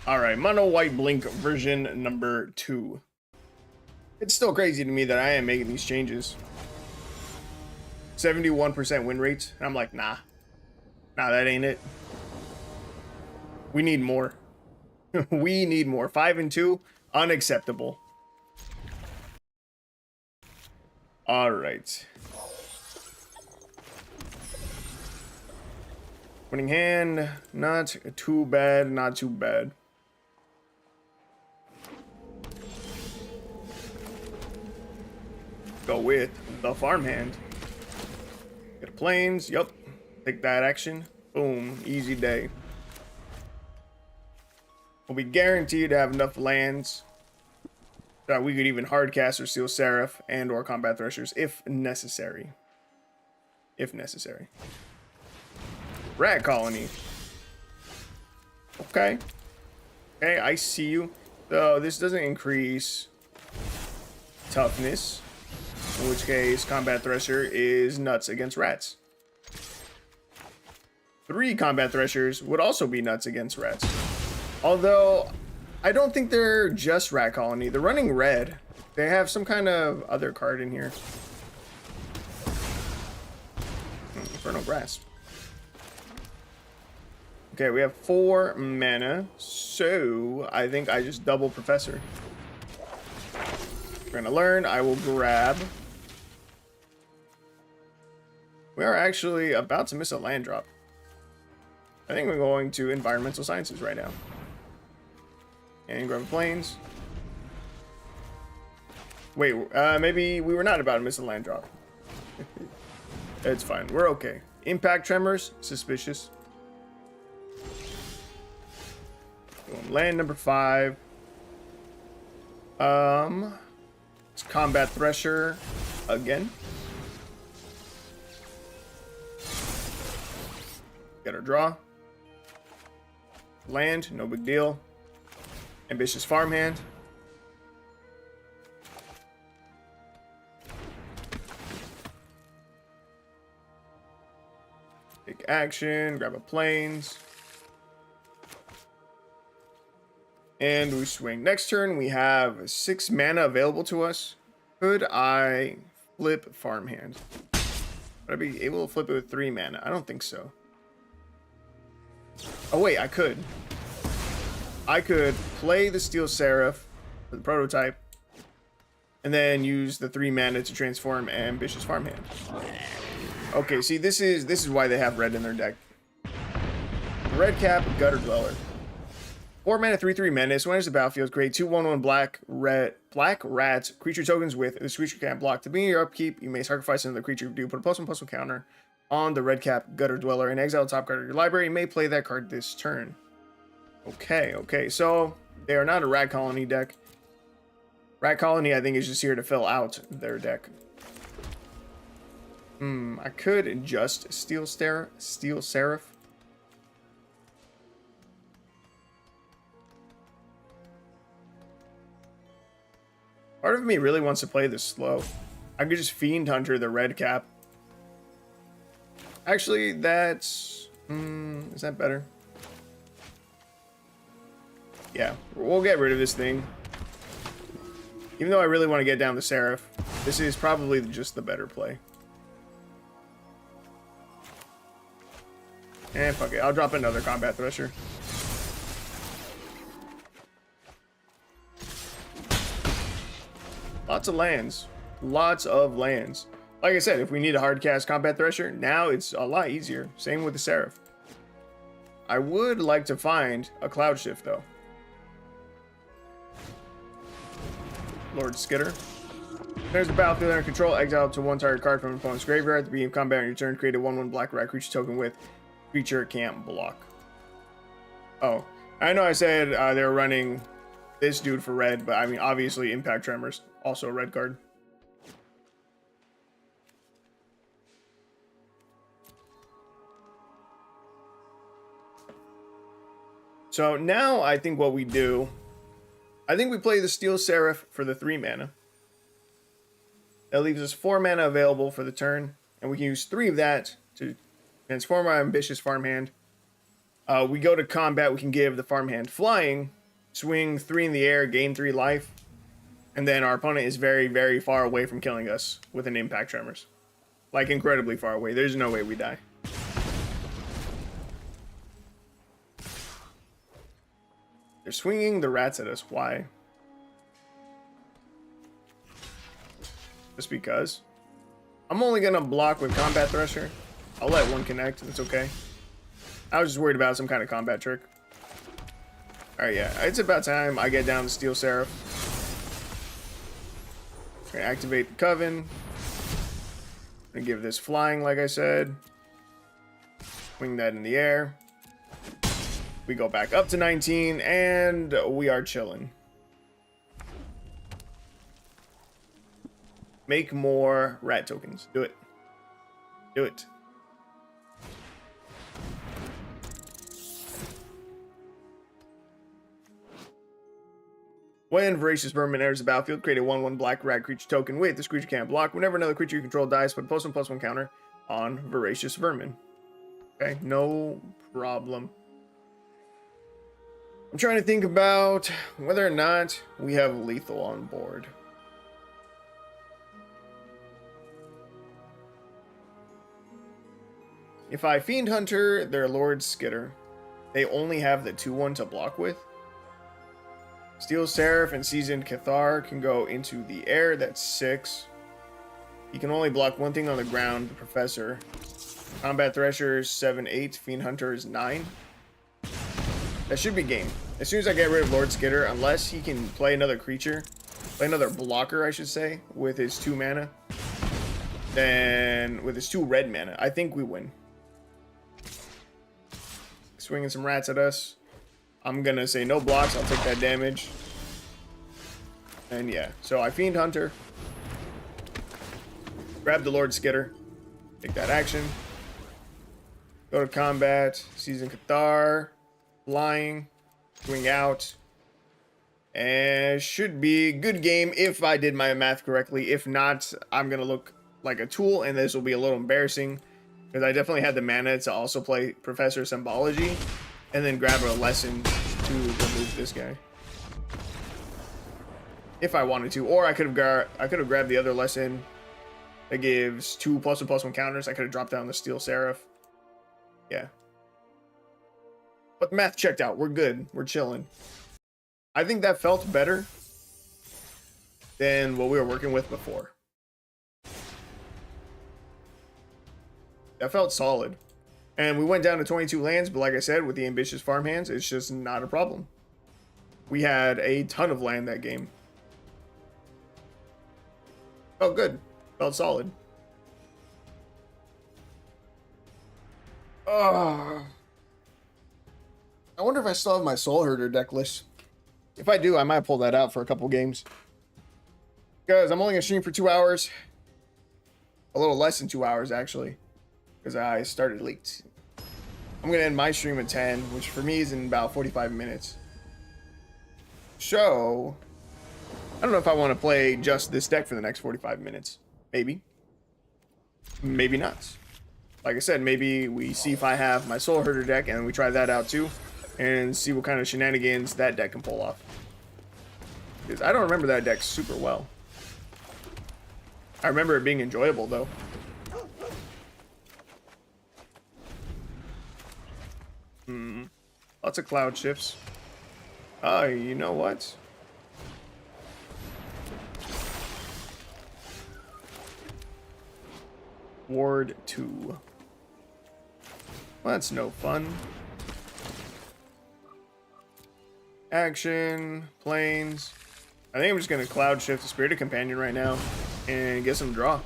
[SPEAKER 1] All right, mono white blink version number 2. It's still crazy to me that I am making these changes. 71% win rates. I'm like, nah, that ain't it. We need more. We need more. 5 and 2, unacceptable. All right. Winning hand, not too bad, not too bad. Go with the farmhand. Get a plains, yup. Take that action. Boom, easy day. We'll be guaranteed to have enough lands that we could even hardcast or Steel Seraph and or Combat Threshers if necessary. If necessary. Rat Colony. Okay. Okay, I see you. So this doesn't increase toughness. In which case, Combat Thresher is nuts against rats. 3 Combat Threshers would also be nuts against rats. Although, I don't think they're just Rat Colony. They're running red. They have some kind of other card in here. Infernal Grasp. Okay, we have 4 mana. So, I think I just double Professor. We're gonna learn. I will grab. We are actually about to miss a land drop. I think we're going to Environmental Sciences right now. And grab plains. Wait, maybe we were not about to miss a land drop. It's fine. We're okay. Impact Tremors, suspicious. Boom. Land number 5. It's Combat Thresher again. Get our draw. Land, no big deal. Ambitious Farmhand. Take action, grab a plains. And we swing. Next turn, we have 6 mana available to us. Could I flip Farmhand? Would I be able to flip it with 3 mana? I don't think so. Oh wait, I could. I could play the Steel Seraph for the prototype, and then use the 3 mana to transform Ambitious Farmhand. Okay, see, this is why they have red in their deck. Red Cap, Gutter Dweller. 4 mana, 3/3 menace. When enters the battlefield, create 2/1/1 black rat creature tokens with this creature can't block. To begin your upkeep, you may sacrifice another creature. Do put a +1/+1 counter on the red cap Gutter Dweller and exile the top card of your library. You may play that card this turn. Okay, so they are not a Rat Colony deck. Rat Colony, I think, is just here to fill out their deck. I could just Steel Seraph. Part of me really wants to play this slow. I could just Fiend Hunter the red cap. Actually, that's... is that better? Yeah, we'll get rid of this thing. Even though I really want to get down the Seraph, this is probably just the better play. And fuck it, I'll drop another Combat Thresher. Lots of lands. Lots of lands. Like I said, if we need a hard cast Combat Thresher, now it's a lot easier. Same with the Seraph. I would like to find a Cloud Shift, though. Lord Skitter. There's the battlefield under control. Exile up to 1 target card from an opponent's graveyard. At the beginning of combat on your turn, create a 1/1 black rat creature token with creature can't block. Oh, I know I said they were running this dude for red, but I mean, obviously Impact Tremors, also a red card. So now I think what we do, I think we play the Steel Seraph for the 3 mana. That leaves us 4 mana available for the turn, and we can use 3 of that to transform our ambitious farmhand. We go to combat, we can give the farmhand flying, swing 3 in the air, gain 3 life, and then our opponent is very, very far away from killing us with an Impact Tremors. Like, incredibly far away. There's no way we die. They're swinging the rats at us. Why? Just because. I'm only going to block with Combat Thresher. I'll let 1 connect. It's okay. I was just worried about some kind of combat trick. Alright, yeah. It's about time I get down to Steel Seraph. Okay, activate the Coven. I'm gonna give this flying, like I said. Swing that in the air. We go back up to 19, and we are chilling. Make more rat tokens. Do it. Do it. When Voracious Vermin enters the battlefield, create a 1/1 black rat creature token. Wait, this creature can't block. Whenever another creature you control dies, put a +1/+1 counter on Voracious Vermin. Okay, no problem. I'm trying to think about whether or not we have lethal on board. If I Fiend Hunter their Lord Skitter, they only have the 2/1 to block with. Steel Seraph and Seasoned Cathar can go into the air. That's 6. He can only block 1 thing on the ground, the Professor. Combat Thresher is 7, 8. Fiend Hunter is 9. That should be game. As soon as I get rid of Lord Skitter, unless he can play another creature, play another blocker, I should say, with his 2 mana, then with his 2 red mana, I think we win. Swinging some rats at us. I'm gonna say no blocks. I'll take that damage. And yeah, so I Fiend Hunter. Grab the Lord Skitter. Take that action. Go to combat. Season Cathar. Flying. Swing out. And should be a good game if I did my math correctly. If not, I'm gonna look like a tool, and this will be a little embarrassing because I definitely had the mana to also play Professor Symbology and then grab a lesson to remove this guy if I wanted to, or I could have grabbed the other lesson that gives 2 +1/+1 counters. I could have dropped down the Steel Seraph. Yeah, but the math checked out. We're good. We're chilling. I think that felt better than what we were working with before. That felt solid. And we went down to 22 lands, but like I said, with the ambitious farmhands, it's just not a problem. We had a ton of land that game. Felt good. Felt solid. I wonder if I still have my Soul Herder deck list. If I do, I might pull that out for a couple games. Because I'm only going to stream for 2 hours. A little less than 2 hours, actually. Because I started late. I'm going to end my stream at 10, which for me is in about 45 minutes. So, I don't know if I want to play just this deck for the next 45 minutes. Maybe. Maybe not. Like I said, maybe we see if I have my Soul Herder deck and we try that out too. And see what kind of shenanigans that deck can pull off. Because I don't remember that deck super well. I remember it being enjoyable though. Lots of cloud shifts. Oh, you know what? Ward 2. Well, that's no fun. Action, planes. I think I'm just gonna cloud shift the Spirited Companion right now and get some draw.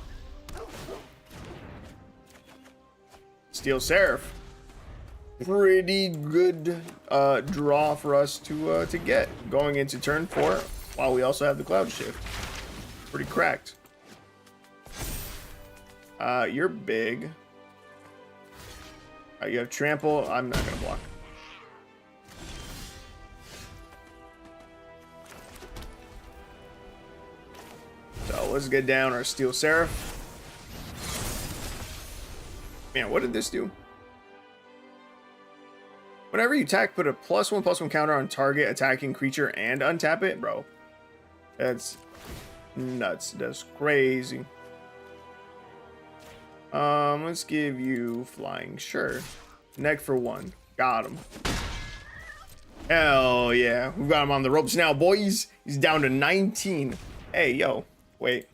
[SPEAKER 1] Steel Seraph. Pretty good draw for us to get going into turn 4 while we also have the cloud shift. Pretty cracked. You're big. You have trample. I'm not gonna block. let's get down our Steel Seraph. Man, what did this do? Whenever you attack, put a +1/+1 counter on target attacking creature and untap it, bro. That's nuts. That's crazy. Let's give you flying. Sure. Neck for 1. Got him. Hell yeah. We've got him on the ropes now, boys. He's down to 19. Hey, yo. Wait.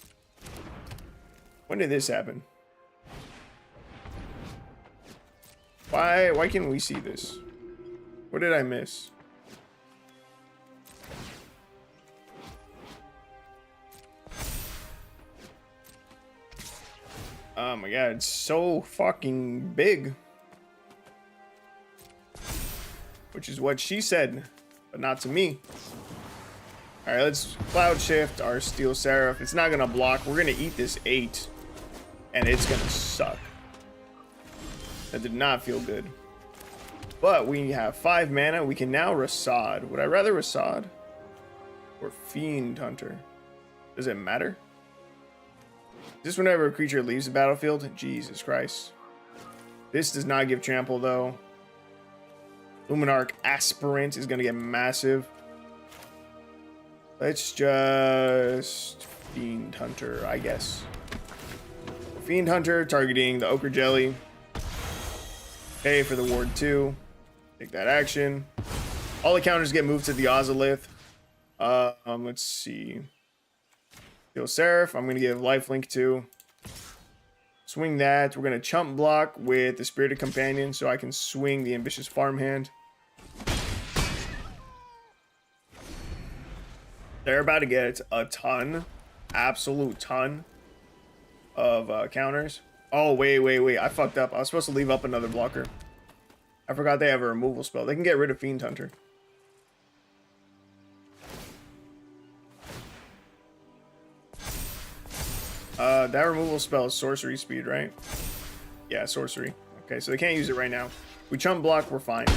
[SPEAKER 1] When did this happen? Why can't we see this? What did I miss? Oh my god, it's so fucking big. Which is what she said, but not to me. Alright, let's Cloud Shift our Steel Seraph. It's not gonna block. We're gonna eat this 8. And it's gonna suck. That did not feel good. But we have 5 mana. We can now Rasad. Would I rather Rasad or Fiend Hunter? Does it matter? Just whenever a creature leaves the battlefield? Jesus Christ. This does not give trample though. Luminarch Aspirant is going to get massive. Let's just Fiend Hunter, I guess. Fiend Hunter targeting the Ochre Jelly. Okay, for the Ward 2. Take that action. All the counters get moved to the Ozolith. Let's see. Steel Seraph, I'm going to give Lifelink to. Swing that. We're going to chump block with the Spirited Companion so I can swing the Ambitious Farmhand. They're about to get a ton, absolute ton of counters. Oh, wait. I fucked up. I was supposed to leave up another blocker. I forgot they have a removal spell. They can get rid of Fiend Hunter. That removal spell is sorcery speed, right? Yeah, sorcery. Okay, so they can't use it right now. We chump block, we're fine.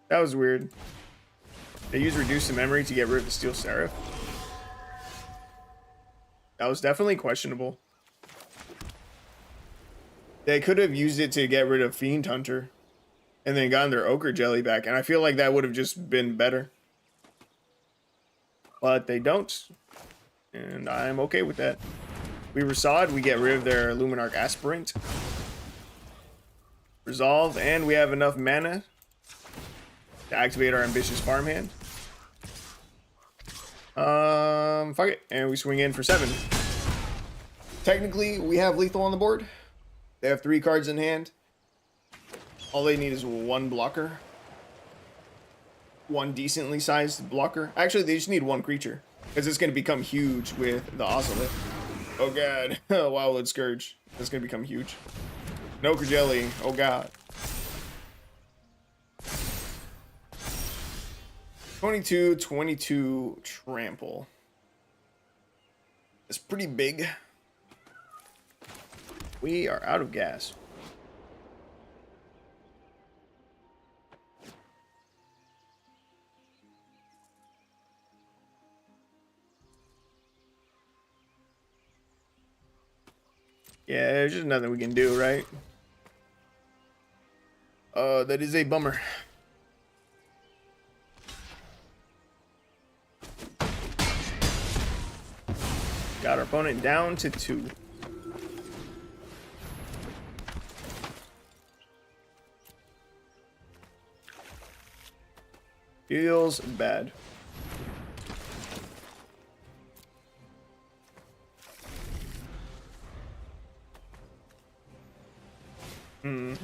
[SPEAKER 1] That was weird. They use Reduce the Memory to get rid of the Steel Seraph. That was definitely questionable. They could have used it to get rid of Fiend Hunter and then gotten their Ochre Jelly back, and I feel like that would have just been better. But they don't, and I'm okay with that. We Rasad, we get rid of their Luminarch Aspirant. Resolve, and we have enough mana to activate our Ambitious Farmhand. Fuck it, and we swing in for 7. Technically, we have lethal on the board. They have 3 cards in hand. All they need is 1 blocker. 1 decently sized blocker. Actually, they just need 1 creature, because it's going to become huge with the Ozolith. Oh god. Wildwood Scourge. It's going to become huge. No Ochre Jelly. Oh god. 22 trample. It's pretty big. We are out of gas. Yeah, there's just nothing we can do, right? That is a bummer. Got our opponent down to 2. Feels bad.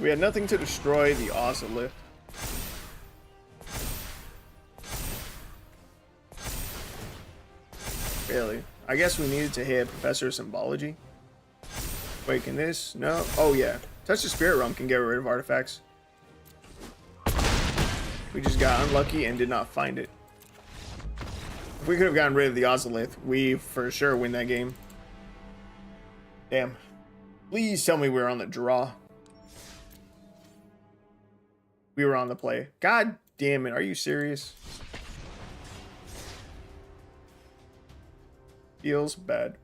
[SPEAKER 1] We had nothing to destroy the Ozolith. Really? I guess we needed to hit Professor of Symbology. Wait, can this? No? Oh yeah. Touch the Spirit Realm can get rid of artifacts. We just got unlucky and did not find it. If we could have gotten rid of the Ozolith, we for sure win that game. Damn. Please tell me we were on the draw. We were on the play. God damn it. Are you serious? Feels bad.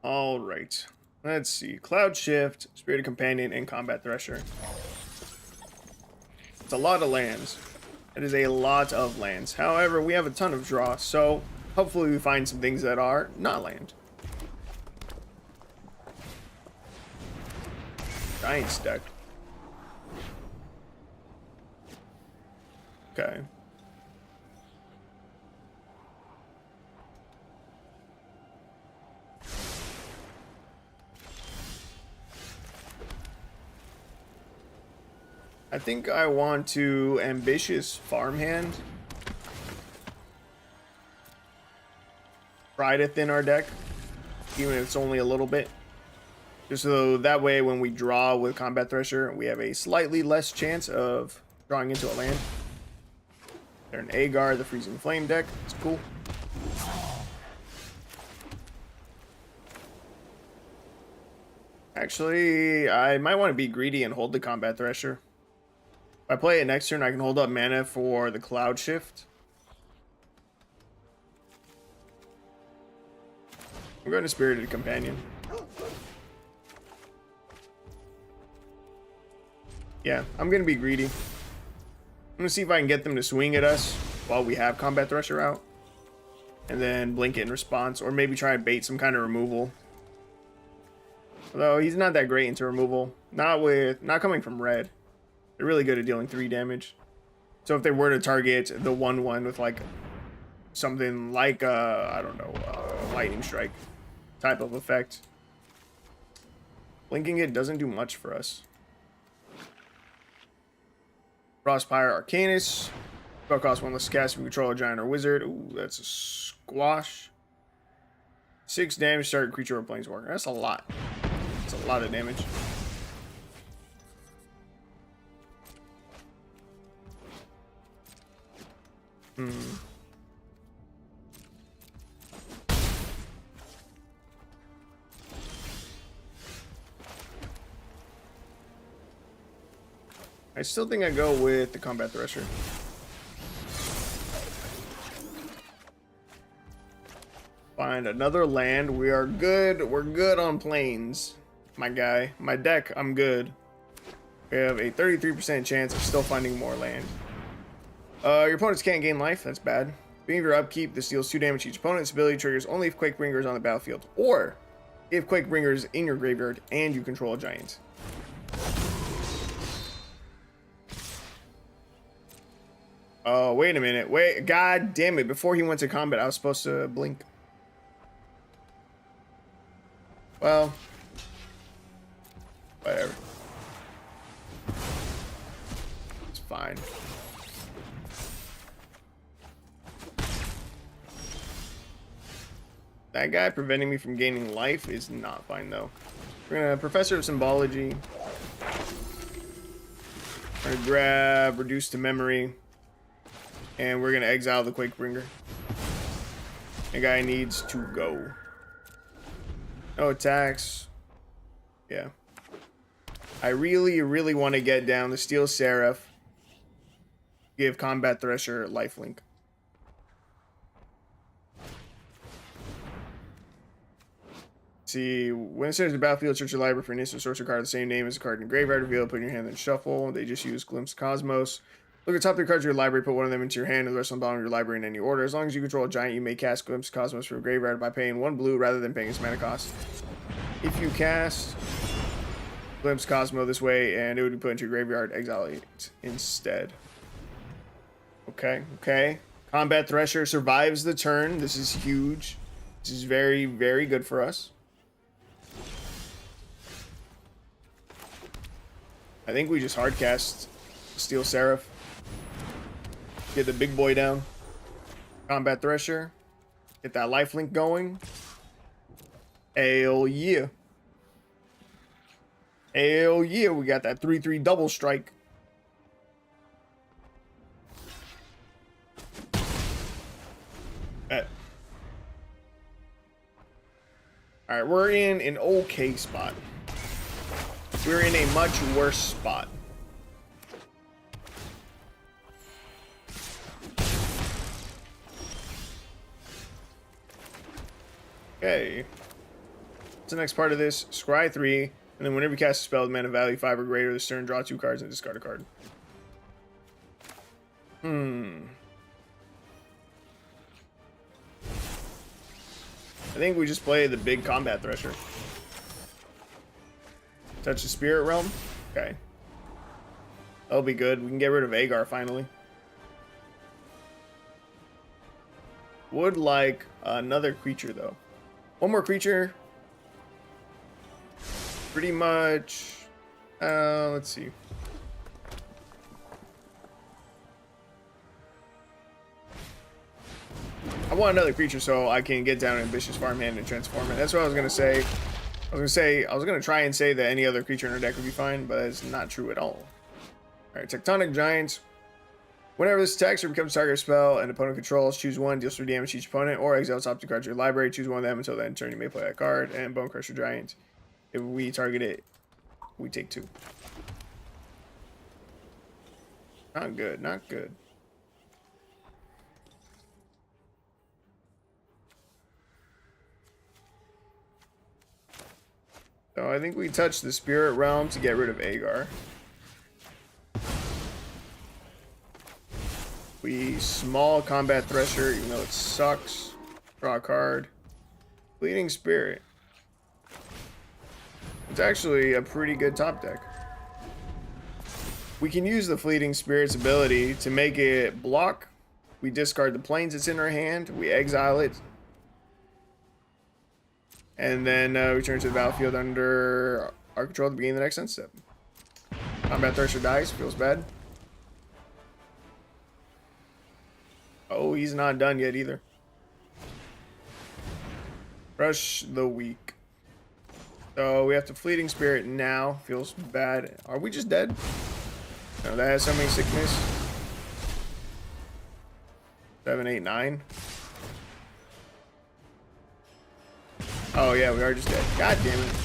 [SPEAKER 1] All right. Let's see. Cloud Shift, Spirited Companion, and Combat Thresher. It's a lot of lands. It is a lot of lands. However, we have a ton of draw, so hopefully we find some things that are not land. Giants deck. Okay. I think I want to Ambitious Farmhand. Try to thin our deck, even if it's only a little bit. Just so that way when we draw with Combat Thresher, we have a slightly less chance of drawing into a land. They're an Agar, the Freezing Flame deck. It's cool. Actually, I might want to be greedy and hold the Combat Thresher. If I play it next turn, I can hold up mana for the Cloud Shift. We're going to Spirited Companion. Yeah, I'm going to be greedy. I'm going to see if I can get them to swing at us while we have Combat Thresher out. And then blink it in response, or maybe try and bait some kind of removal. Although he's not that great into removal. Not coming from red. They're really good at dealing 3 damage. So if they were to target the 1/1 with like something like I don't know, Lightning Strike type of effect, blinking it doesn't do much for us. Frostpire Arcanus. Spell cost 1 less cast if you control a giant or wizard. Ooh, that's a squash. 6 damage, target creature or planeswalker. That's a lot. That's a lot of damage. I still think I go with the Combat Thresher. Find another land. We are good. We're good on planes, my guy. My deck, I'm good. We have a 33% chance of still finding more land. Your opponents can't gain life. That's bad. Beginning of your upkeep, this deals 2 damage to each opponent's ability. Triggers only if Quakebringer is on the battlefield, or if Quakebringer is in your graveyard and you control a giant. Oh, wait a minute. Wait, god damn it. Before he went to combat, I was supposed to blink. Well, whatever. It's fine. That guy preventing me from gaining life is not fine, though. We're gonna Professor of Symbology. We're gonna grab Reduce to Memory. And we're gonna exile the Quakebringer. The guy needs to go. No attacks. Yeah. I really want to get down the Steel Seraph. Give Combat Thresher lifelink. See, when it enters the battlefield, search your library for an instant sorcerer card of the same name as a card in the graveyard. Reveal it, put in your hand, then shuffle. They just use Glimpse Cosmos. Look at the top 3 cards of your library, put one of them into your hand, and the rest on the bottom of your library in any order. As long as you control a giant, you may cast Glimpse Cosmos from a graveyard by paying 1 blue rather than paying its mana cost. If you cast Glimpse Cosmo this way, and it would be put into your graveyard, exile it instead. Okay, okay. Combat Thresher survives the turn. This is huge. This is very good for us. I think we just hardcast Steel Seraph. Get the big boy down. Combat Thresher. Get that lifelink going. Hell yeah. Hell yeah, we got that 3/3 double strike. Bet. All right, we're in an okay spot. We're in a much worse spot. Okay. What's the next part of this? Scry 3, and then whenever you cast a spell with mana value 5 or greater this turn, draw 2 cards and discard a card. I think we just play the big combat thresher. Touch the spirit realm? Okay. That'll be good. We can get rid of Agar finally. Would like another creature though. One more creature. Pretty much. Let's see. I want another creature so I can get down Ambitious Farmhand and transform it. That's what I was gonna say. I was gonna try and say that any other creature in our deck would be fine, but that's not true at all. Alright, Tectonic Giants. Whenever this attacks or becomes target spell and opponent controls, choose one, deals 3 damage to each opponent, or exile top 2 cards to your library. Choose one of them until the end of turn. You may play that card. And Bone Crusher Giant. If we target it, we take 2. Not good, not good. So I think we touch the Spirit Realm to get rid of Agar. We small Combat Thresher, even though it sucks. Draw a card. Fleeting Spirit. It's actually a pretty good top deck. We can use the Fleeting Spirit's ability to make it block. We discard the planes that's in our hand. We exile it. And then return to the battlefield under our control at the beginning of the next end step. Combat Thresher dies. Feels bad. Oh, he's not done yet either. Rush the Weak. So we have to Fleeting Spirit now. Feels bad. Are we just dead? No, that has Summoning Sickness. 7, 8, 9. Oh yeah, we are just dead. God damn it.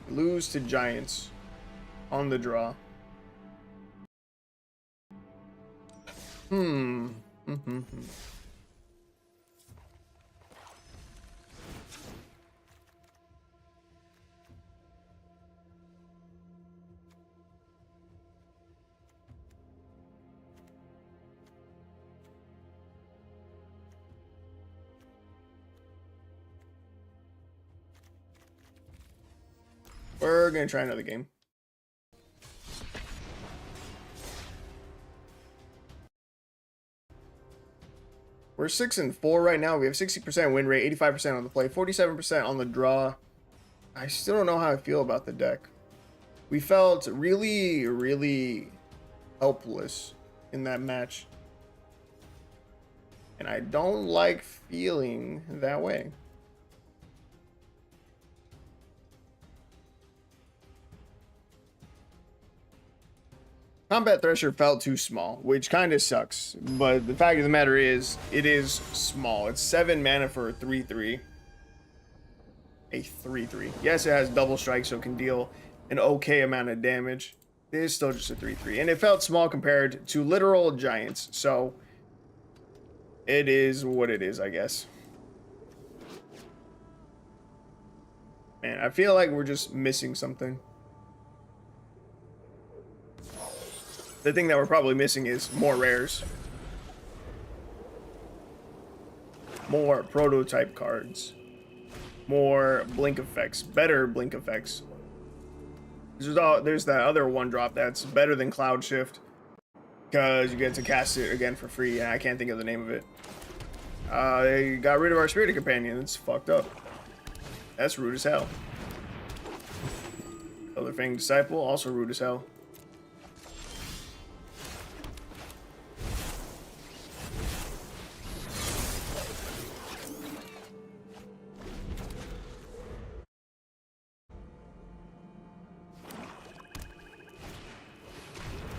[SPEAKER 1] Lose to Giants on the draw. We're gonna try another game. We're 6-4 right now. We have 60% win rate, 85% on the play, 47% on the draw. I still don't know how I feel about the deck. We felt really, really helpless in that match. And I don't like feeling that way. Combat Thresher felt too small, which kind of sucks. But the fact of the matter is, it is small. It's 7 mana for a 3/3. A 3/3. Yes, it has double strike, so it can deal an okay amount of damage. It is still just a 3/3. And it felt small compared to literal giants. So, it is what it is, I guess. Man, I feel like we're just missing something. The thing that we're probably missing is more rares. More prototype cards. More blink effects. Better blink effects. There's that other one drop that's better than Cloud Shift. Because you get to cast it again for free, and I can't think of the name of it. They got rid of our Spirited Companion. It's fucked up. That's rude as hell. Other Fang Disciple, also rude as hell.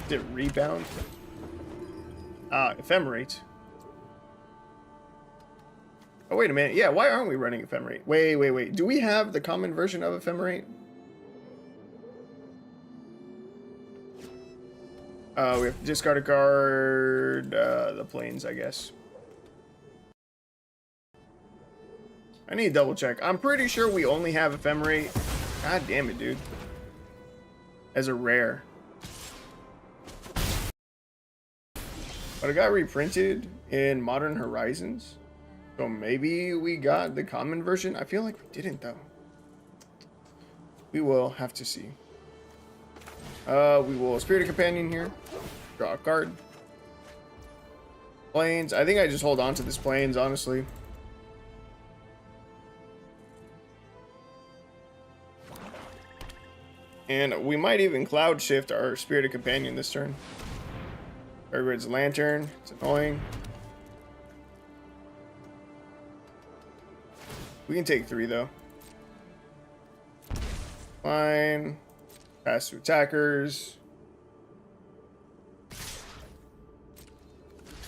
[SPEAKER 1] Did it rebound? Ephemerate. Oh, wait a minute. Yeah, why aren't we running Ephemerate? Wait. Do we have the common version of Ephemerate? We have to discard a card. The planes, I guess. I need to double check. I'm pretty sure we only have Ephemerate. God damn it, dude. As a rare. But it got reprinted in Modern Horizons. So maybe we got the common version. I feel like we didn't, though. We will have to see. We will Spirited Companion here. Draw a card. Plains. I think I just hold on to this Plains, honestly. And we might even Cloud Shift our Spirited Companion this turn. Everybody's Lantern. It's annoying. We can take 3, though. Fine. Pass through attackers.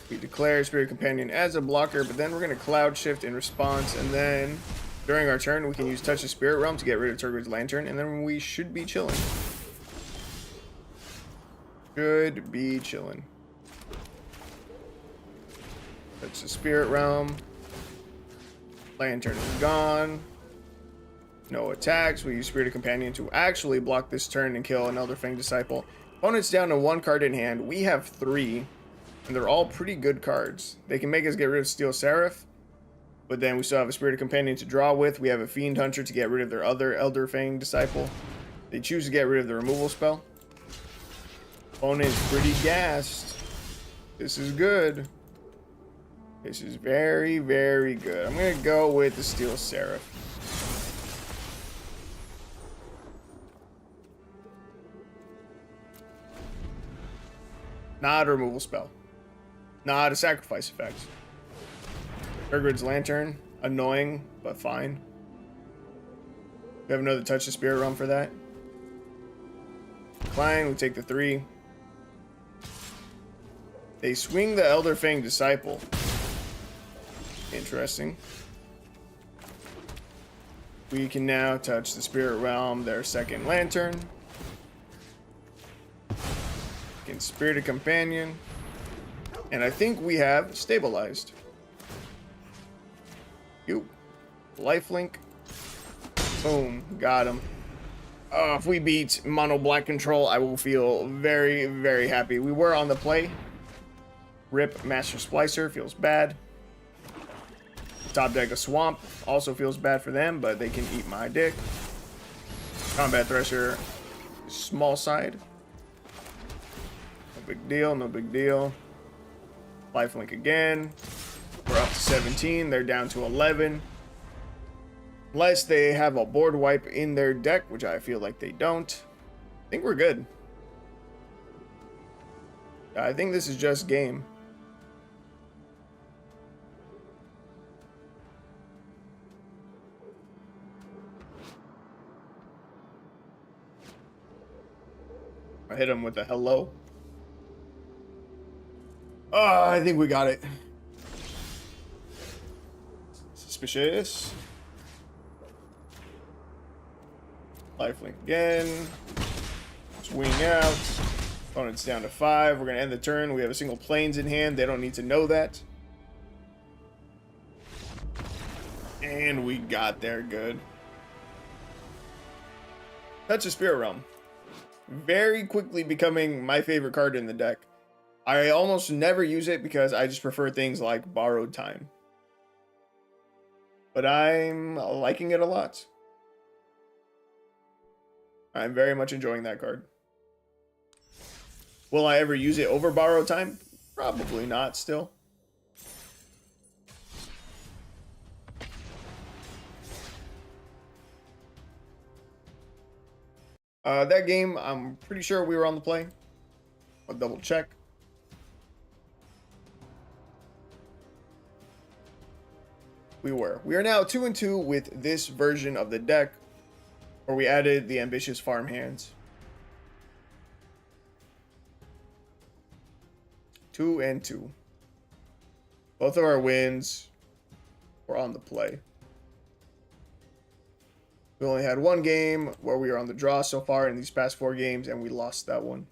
[SPEAKER 1] We declare Spirit Companion as a blocker, but then we're going to Cloud Shift in response, and then during our turn, we can use Touch the Spirit Realm to get rid of Turgid's Lantern, and then we should be chilling. Should be chilling. Touch the Spirit Realm. Lantern is gone. No attacks. We use Spirited Companion to actually block this turn and kill an Elder Fang Disciple. Opponent's down to 1 card in hand. We have 3, and they're all pretty good cards. They can make us get rid of Steel Seraph, but then we still have a Spirited Companion to draw with. We have a Fiend Hunter to get rid of their other Elder Fang Disciple. They choose to get rid of the removal spell. Opponent's pretty gassed. This is good. This is very, very good. I'm going to go with the Steel Seraph. Not a removal spell. Not a sacrifice effect. Turgid's Lantern. Annoying, but fine. We have another Touch the Spirit Realm for that. Decline, we take the 3. They swing the Elder Fang Disciple. Interesting. We can now touch the Spirit Realm, their second Lantern. We can Spirited Companion. And I think we have stabilized. You. Lifelink. Boom. Got him. If we beat Mono Black Control, I will feel very, very happy. We were on the play. Rip Master Splicer. Feels bad. Top deck a Swamp. Also feels bad for them, but they can eat my dick. Combat Thresher. Small side. No big deal. No big deal. Lifelink again. We're up to 17. They're down to 11. Unless they have a board wipe in their deck, which I feel like they don't. I think we're good. I think this is just game. I hit him with a hello. Oh, I think we got it. Suspicious. Lifelink again. Swing out. Opponent's down to 5. We're going to end the turn. We have a single Plains in hand. They don't need to know that. And we got there good. Touch the Spirit Realm. Very quickly becoming my favorite card in the deck. I almost never use it because I just prefer things like Borrowed Time. But I'm liking it a lot. I'm very much enjoying that card. Will I ever use it over Borrowed Time? Probably not still. That game, I'm pretty sure we were on the play. I'll double check. We were. We are now 2-2 with this version of the deck, where we added the ambitious farm hands. 2-2. Both of our wins We're on the play. We only had one game where we were on the draw so far in these past 4 games, and we lost that one.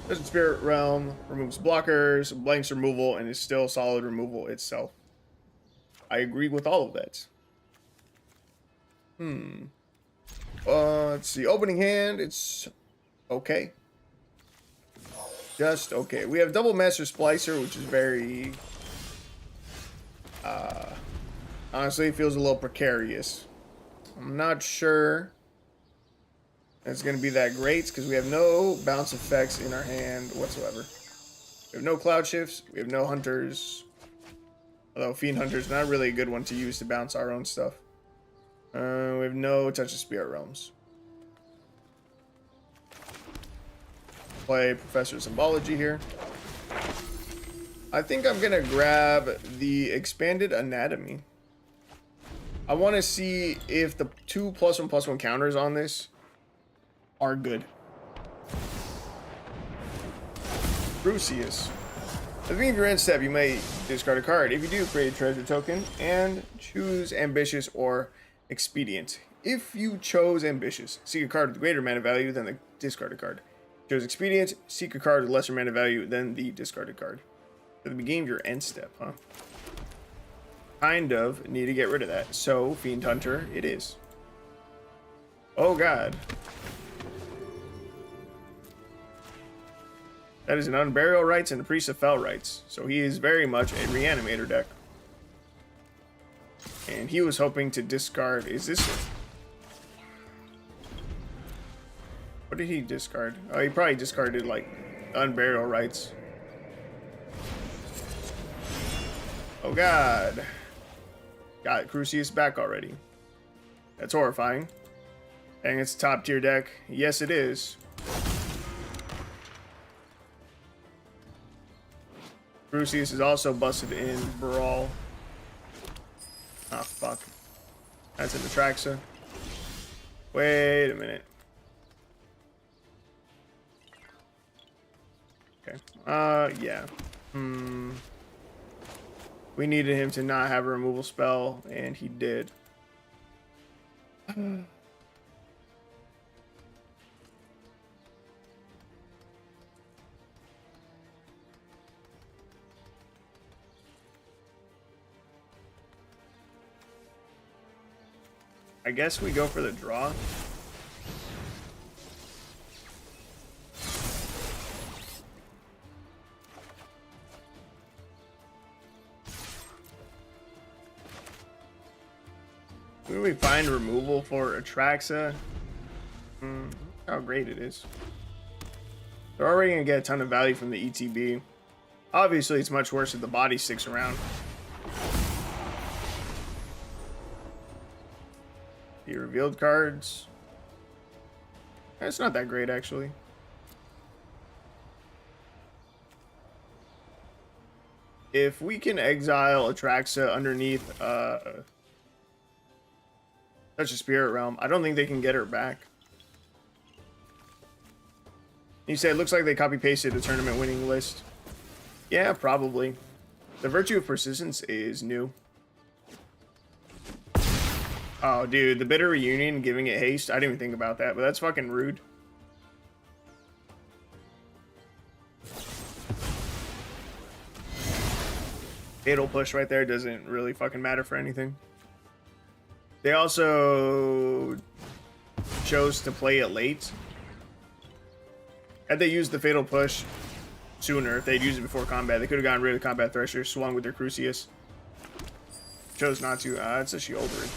[SPEAKER 1] Desert Spirit Realm removes blockers, blanks removal, and is still solid removal itself. I agree with all of that. Let's see. Opening hand, it's okay. Just okay. We have Double Master Splicer, which is very... honestly, it feels a little precarious. I'm not sure it's going to be that great because we have no bounce effects in our hand whatsoever. We have no Cloud Shifts. We have no Hunters. Although Fiend Hunter's not really a good one to use to bounce our own stuff. We have no Touch of Spirit Realms. Play Professor Symbology here. I think I'm going to grab the Expanded Anatomy. I want to see if the 2 +1/+1 counters on this are good. Crucius. At the beginning of your end step, you may discard a card. If you do, create a treasure token and choose Ambitious or Expedient. If you chose Ambitious, seek a card with greater mana value than the discarded card. If you chose Expedient, seek a card with lesser mana value than the discarded card. At the beginning of your end step, huh? Kind of need to get rid of that. So, Fiend Hunter it is. Oh god. That is an Unburial Rites and a Priest of Fell Rites. So he is very much a Reanimator deck. And he was hoping to discard... Is this... What did he discard? Oh, he probably discarded, like, Unburial Rites. Oh, God. Got Crucius back already. That's horrifying. Dang, it's a top-tier deck. Yes, it is. Crucius is also busted in Brawl. Ah, fuck. That's an Atraxa. Wait a minute. Okay. Yeah. We needed him to not have a removal spell, and he did. I guess we go for the draw. Where do we find removal for Atraxa? How great it is. They're already going to get a ton of value from the ETB. Obviously, it's much worse if the body sticks around. The revealed cards. It's not that great, actually. If we can exile Atraxa underneath Touch of Spirit Realm, I don't think they can get her back. You say it looks like they copy-pasted a tournament winning list. Yeah, probably. The Virtue of Persistence is new. Oh, dude, the Bitter Reunion giving it haste. I didn't even think about that, but that's fucking rude. Fatal Push right there doesn't really fucking matter for anything. They also chose to play it late. Had they used the Fatal Push sooner, if they'd used it before combat, they could have gotten rid of the Combat Thresher, swung with their Crucius. Chose not to. It's a Shieldred.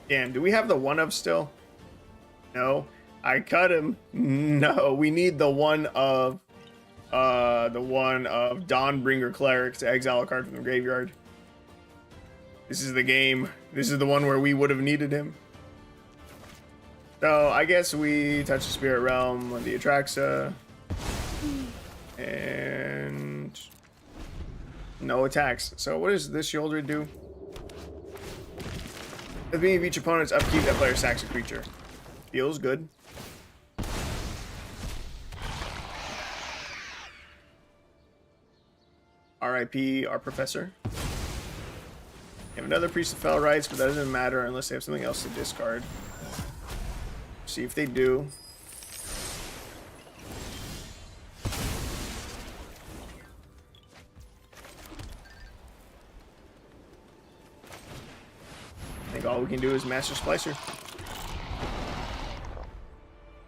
[SPEAKER 1] Damn, do we have the 1-of still? No. I cut him. No, we need the one of Dawnbringer Cleric to exile a card from the graveyard. This is the game. This is the one where we would have needed him. So I guess we touch the Spirit Realm on the Atraxa. And No attacks. So what does this shoulder do? At the beginning of each opponent's upkeep, that player sacks a creature. Feels good. R.I.P. our professor. We have another Priest of Fell Rights, but that doesn't matter unless they have something else to discard. See if they do. I think all we can do is Master Splicer.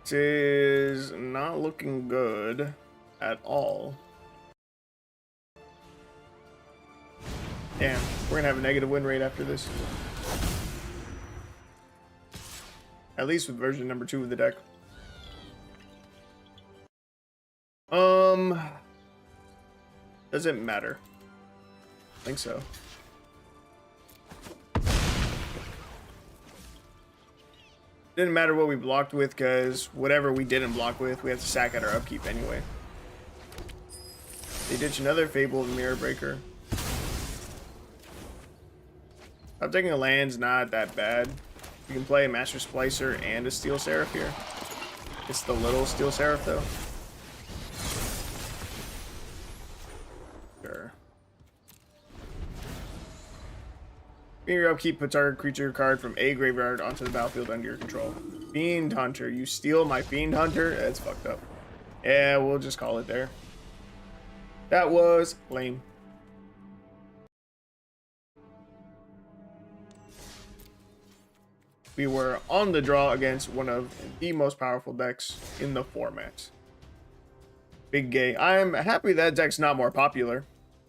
[SPEAKER 1] This is not looking good at all. Damn, we're gonna have a negative win rate after this. At least with version number 2 of the deck. Does it matter? I think so. Didn't matter what we blocked with, because whatever we didn't block with, we have to sack at our upkeep anyway. They ditch another Fabled Mirror Breaker. I'm taking a land's not that bad. You can play a Master Splicer and a Steel Seraph here. It's the little Steel Seraph though. Sure. Being your upkeep, put target creature card from a graveyard onto the battlefield under your control. Fiend Hunter. You steal my Fiend Hunter? That's fucked up. Yeah, we'll just call it there. That was lame. We were on the draw against one of the most powerful decks in the format. Big gay. I'm happy that deck's not more popular.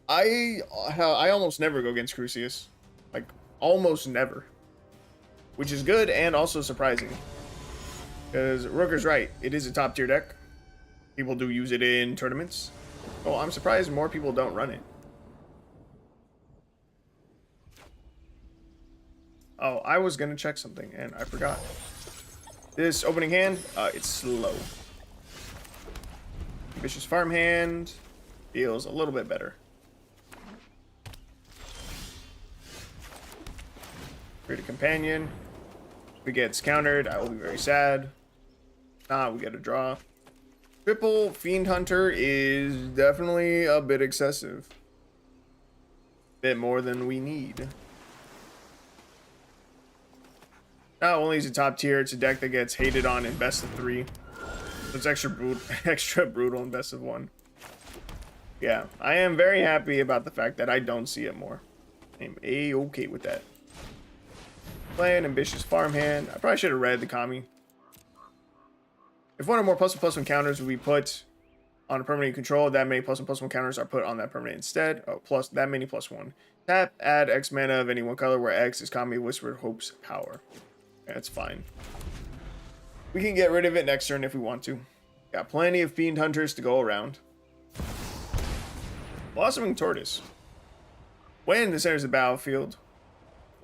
[SPEAKER 1] I almost never go against Crucius. Like, almost never. Which is good and also surprising. Because Rooker's right. It is a top tier deck. People do use it in tournaments. Oh, I'm surprised more people don't run it. Oh, I was gonna check something and I forgot. This opening hand, it's slow. Vicious Farmhand feels a little bit better. Create a companion. If it gets countered, I will be very sad. Nah, we get a draw. Triple Fiend Hunter is definitely a bit excessive. Bit more than we need. Not only is it top tier, it's a deck that gets hated on in best of 3. So it's extra brutal in best of 1. Yeah, I am very happy about the fact that I don't see it more. I'm A-okay with that. Play an Ambitious Farmhand. I probably should have read the Kami. If one or more +1/+1 counters will be put on a permanent you control, that many +1/+1 counters are put on that permanent instead. Oh, plus that many +1. Tap, add X mana of any one color where X is Kami Whispered Hope's power. That's fine. We can get rid of it next turn if we want to. Got plenty of Fiend Hunters to go around. Blossoming Tortoise. When this enters the battlefield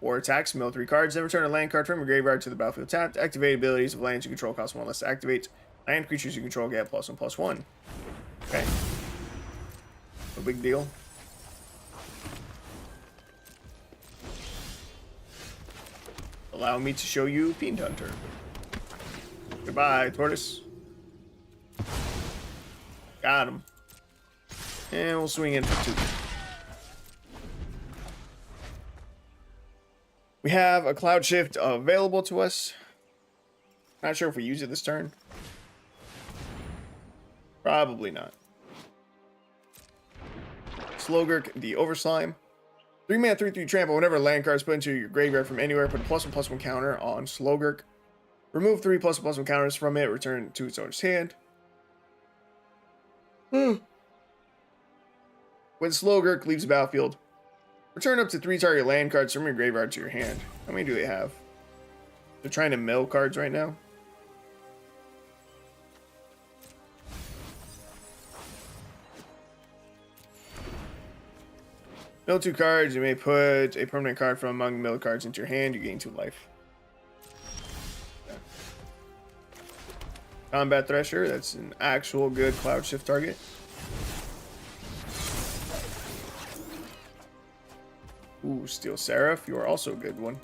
[SPEAKER 1] or attacks, mill 3 cards, then return a land card from your graveyard to the battlefield tapped. Activate abilities of lands you control cost 1 less to activate. Land creatures you control get +1/+1. Okay. No big deal. Allow me to show you Fiend Hunter. Goodbye, Tortoise. Got him. And we'll swing in for 2. We have a Cloud Shift available to us. Not sure if we use it this turn. Probably not. Slogurk the Overslime. 3 mana 3/3 trample. Whenever a land card is put into your graveyard from anywhere, put a +1/+1 counter on Slogurk. Remove 3 +1/+1 counters from it. Return to its owner's hand. When Slogurk leaves the battlefield, return up to 3 target land cards from your graveyard to your hand. How many do they have? They're trying to mill cards right now. Mill 2 cards. You may put a permanent card from among mill cards into your hand. You gain 2 life. Okay. Combat Thresher. That's an actual good Cloud Shift target. Ooh, Steel Seraph, you are also a good one.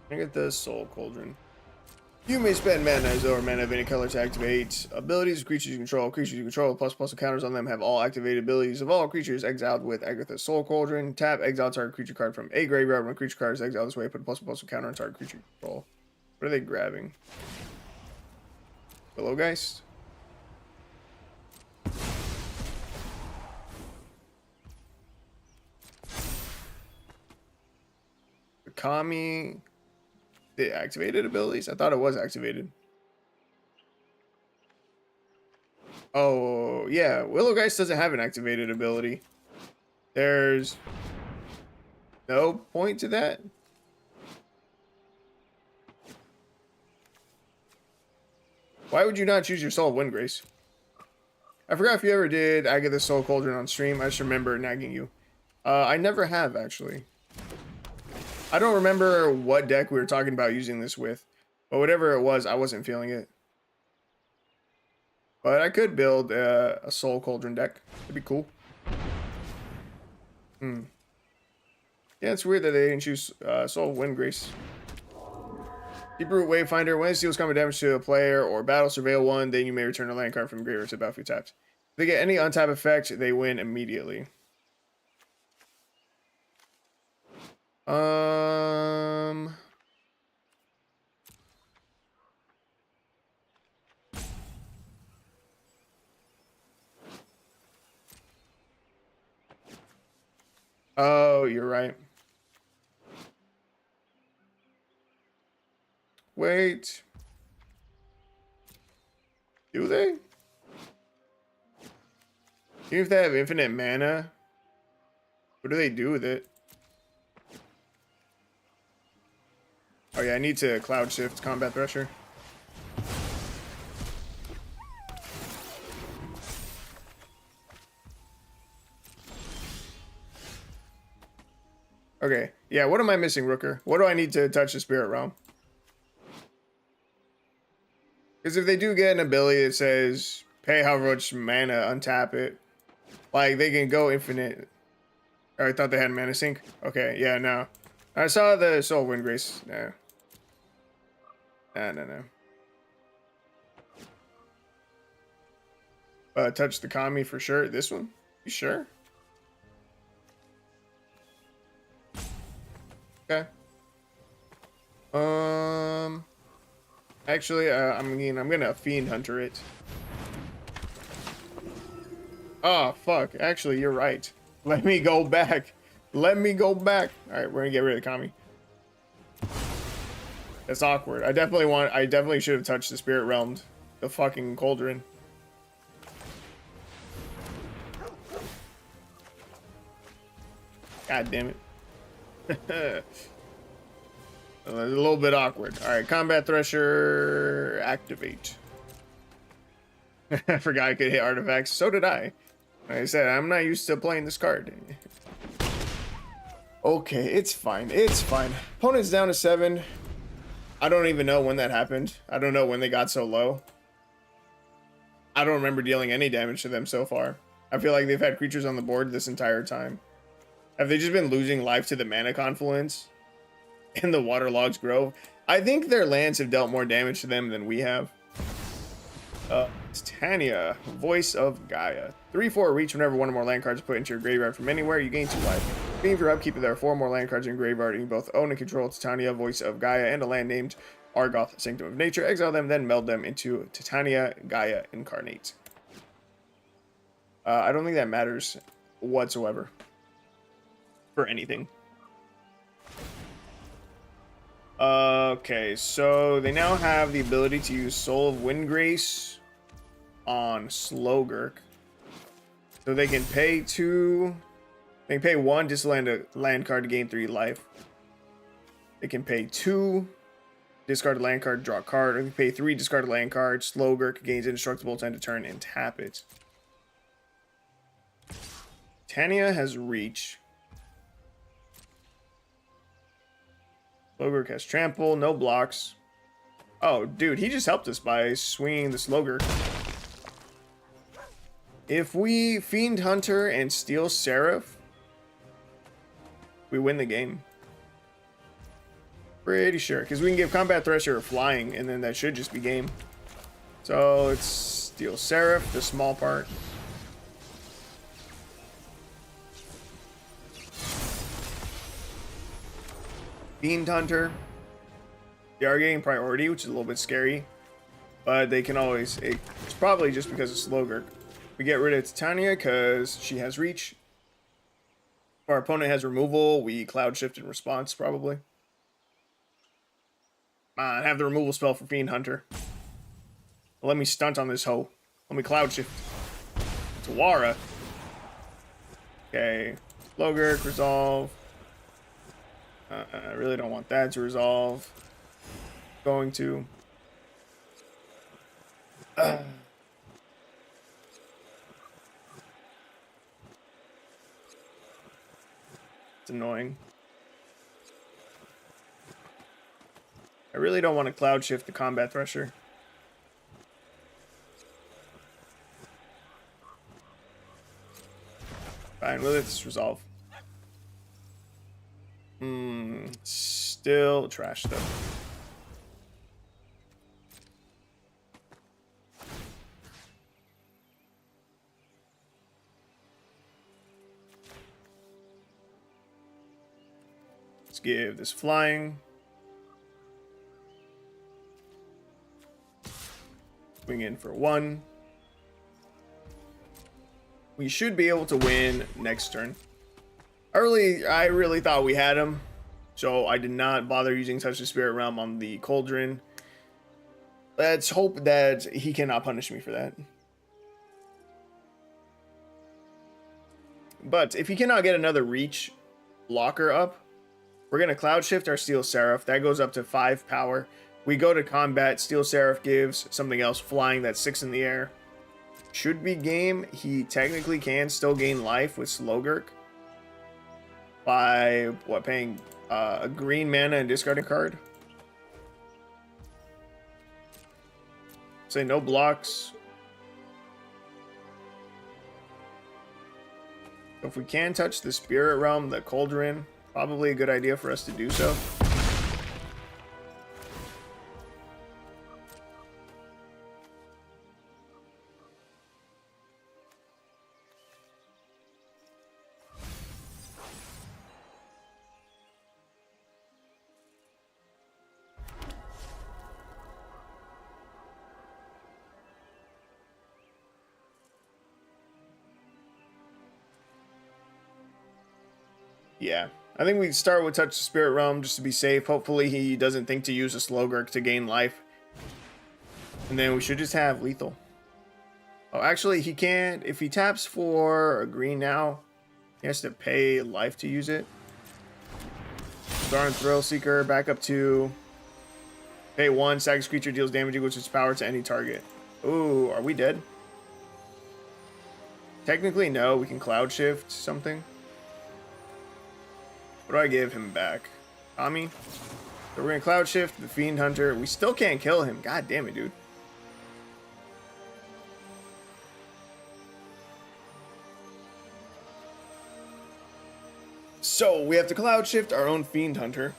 [SPEAKER 1] I get the Soul Cauldron. You may spend mana as or mana of any color to activate abilities of creatures you control. Creatures you control plus counters on them have all activated abilities of all creatures exiled with Agatha's Soul Cauldron. Tap, exile target creature card from a graveyard. When a creature card is exiled this way, put a plus counter on target creature you control. What are they grabbing? Willowgeist? Kami. The activated abilities? I thought it was activated. Oh, yeah. Willowgeist doesn't have an activated ability. There's no point to that. Why would you not choose your Soul of Windgrace? I forgot if you ever did Agatha's Soul Cauldron on stream. I just remember nagging you. I never have, actually. I don't remember what deck we were talking about using this with, but whatever it was, I wasn't feeling it. But I could build a Soul Cauldron deck. It'd be cool. Yeah, it's weird that they didn't choose Soul Windgrace. Deep Root Wayfinder. When it deals combat damage to a player or battle surveil one, then you may return a land card from graveyard to battlefield tapped. If they get any untap effect, they win immediately. Oh, you're right. Wait. Do they? Even if they have infinite mana, what do they do with it? Oh yeah, I need to Cloud Shift Combat Thresher. Okay, yeah, what am I missing, Rooker? What do I need to touch the Spirit Realm? Because if they do get an ability that says, pay however much mana, untap it, like, they can go infinite. Oh, I thought they had mana sink. Okay, yeah, no. I saw the Soul Windgrace. No. No. Touch the Kami for sure. This one? You sure? Okay. Actually, I'm gonna Fiend Hunter it. Oh, fuck. Actually, you're right. Let me go back. Let me go back. Alright, we're gonna get rid of the Kami. That's awkward. I definitely should have touched the Spirit Realm. The fucking Cauldron. God damn it. A little bit awkward. Alright, Combat Thresher, activate. I forgot I could hit artifacts. So did I. Like I said, I'm not used to playing this card. Okay, it's fine. It's fine. Opponent's down to 7. I don't even know when that happened. I don't know when they got so low. I don't remember dealing any damage to them so far. I feel like they've had creatures on the board this entire time. Have they just been losing life to the Mana Confluence and the Waterlogged Grove? I think their lands have dealt more damage to them than we have. Titania, Voice of Gaia. 3/4 reach whenever one or more land cards are put into your graveyard from anywhere, you gain 2 life. Being your upkeep, there are 4 more land cards in your graveyard, and you both own and control Titania, Voice of Gaia, and a land named Argoth, Sanctum of Nature. Exile them, then meld them into Titania, Gaia Incarnate. I don't think that matters whatsoever for anything. Okay, so they now have the ability to use Soul of Windgrace on Slogurk. So they can pay 2. They can pay 1, discard a land card to gain 3 life. They can pay 2, discard a land card, draw a card. Or they can pay 3, discard a land card. Slogurk gains indestructible, end of turn, and tap it. Tanya has reach. Slogurk has trample, no blocks. Oh, dude, he just helped us by swinging the Slogurk. If we Fiend Hunter and Steel Seraph, we win the game. Pretty sure, because we can give Combat Thresher a flying, and then that should just be game. So it's Steel Seraph, the small part. Fiend Hunter. They are getting priority, which is a little bit scary. But they can always... It's probably just because of Slogurk. We get rid of Titania because she has reach. If our opponent has removal, we Cloud Shift in response, probably. Have the removal spell for Fiend Hunter. Let me stunt on this hoe. Let me Cloud Shift. Tawara. Okay. Slogurk, resolve. I really don't want that to resolve. Going to. It's annoying. I really don't want to Cloud Shift the Combat Thresher. Fine, we'll let this resolve. Still trash though. Let's give this flying. Swing in for 1. We should be able to win next turn. I really thought we had him, so I did not bother using Touch the Spirit Realm on the Cauldron. Let's hope that he cannot punish me for that. But if he cannot get another reach blocker up, we're going to Cloud Shift our Steel Seraph. That goes up to 5 power. We go to combat. Steel Seraph gives something else flying that's 6 in the air. Should be game. He technically can still gain life with Slogurk. By, paying a green mana and discarding card. Say no blocks. If we can touch the Spirit Realm, the Cauldron, probably a good idea for us to do so. Yeah, I think we start with Touch the Spirit Realm just to be safe. Hopefully he doesn't think to use a Slogurk to gain life. And then we should just have lethal. Oh, actually he can't. If he taps for a green now, he has to pay life to use it. Darn Thrill Seeker, back up to pay 1, sacrifice creature deals damage equal to its power to any target. Ooh, are we dead? Technically, no. We can Cloud Shift something. What do I give him back? Tommy? So we're gonna Cloud Shift the Fiend Hunter. We still can't kill him. God damn it, dude. So we have to Cloud Shift our own Fiend Hunter.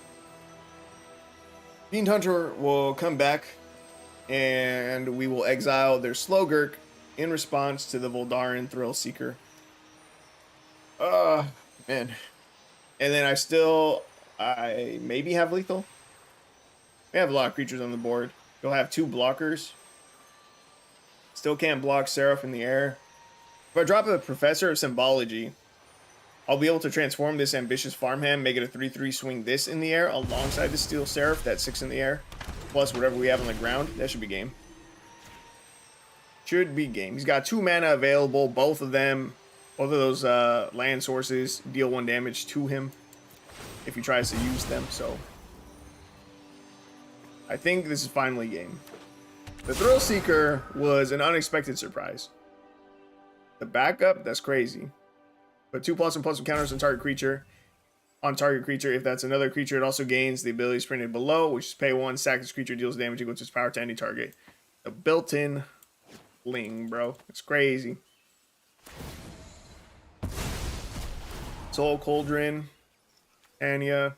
[SPEAKER 1] Fiend Hunter will come back and we will exile their Slogurk in response to the Voldaren Thrill Seeker. Man. And then I maybe have lethal. We have a lot of creatures on the board. You'll have 2 blockers. Still can't block Seraph in the air. If I drop a Professor of Symbology, I'll be able to transform this Ambitious Farmhand, make it a 3/3, swing this in the air alongside the Steel Seraph, that's 6 in the air, plus whatever we have on the ground. That should be game. Should be game. He's got 2 mana available, both of those land sources deal 1 damage to him if he tries to use them, so I think this is finally game. The Thrill Seeker was an unexpected surprise. The backup, that's crazy. Put 2+ and plus counters on target creature. On target creature, if that's another creature, it also gains the abilities printed below, which is pay 1, sack this creature, deals damage equal to its power to any target. A built-in bling, bro. It's crazy. Soul Cauldron. Titania.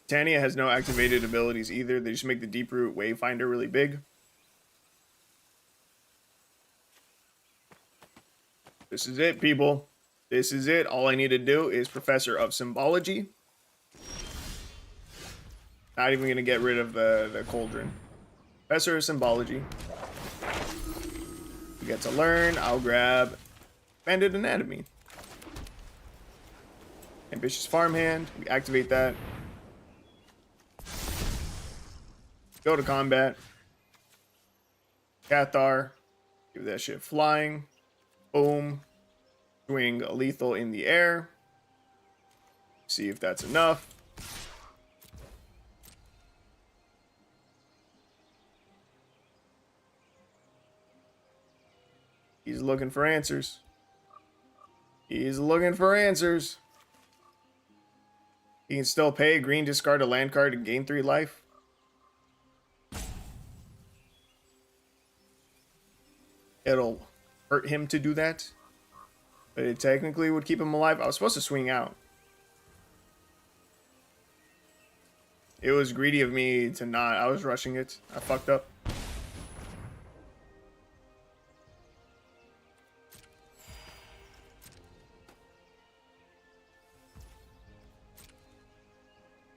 [SPEAKER 1] Titania has no activated abilities either. They just make the Deeproot Wayfinder really big. This is it, people. This is it. All I need to do is Professor of Symbology. Not even going to get rid of the Cauldron. Professor of Symbology. We get to learn. I'll grab Banded Anatomy. Ambitious Farmhand. We activate that. Go to combat. Cathar. Give that shit flying. Boom. Swing a lethal in the air. See if that's enough. He's looking for answers. He's looking for answers. He can still pay green, discard a land card and gain 3 life. It'll hurt him to do that, but it technically would keep him alive. I was supposed to swing out. It was greedy of me to not. I was rushing it. I fucked up.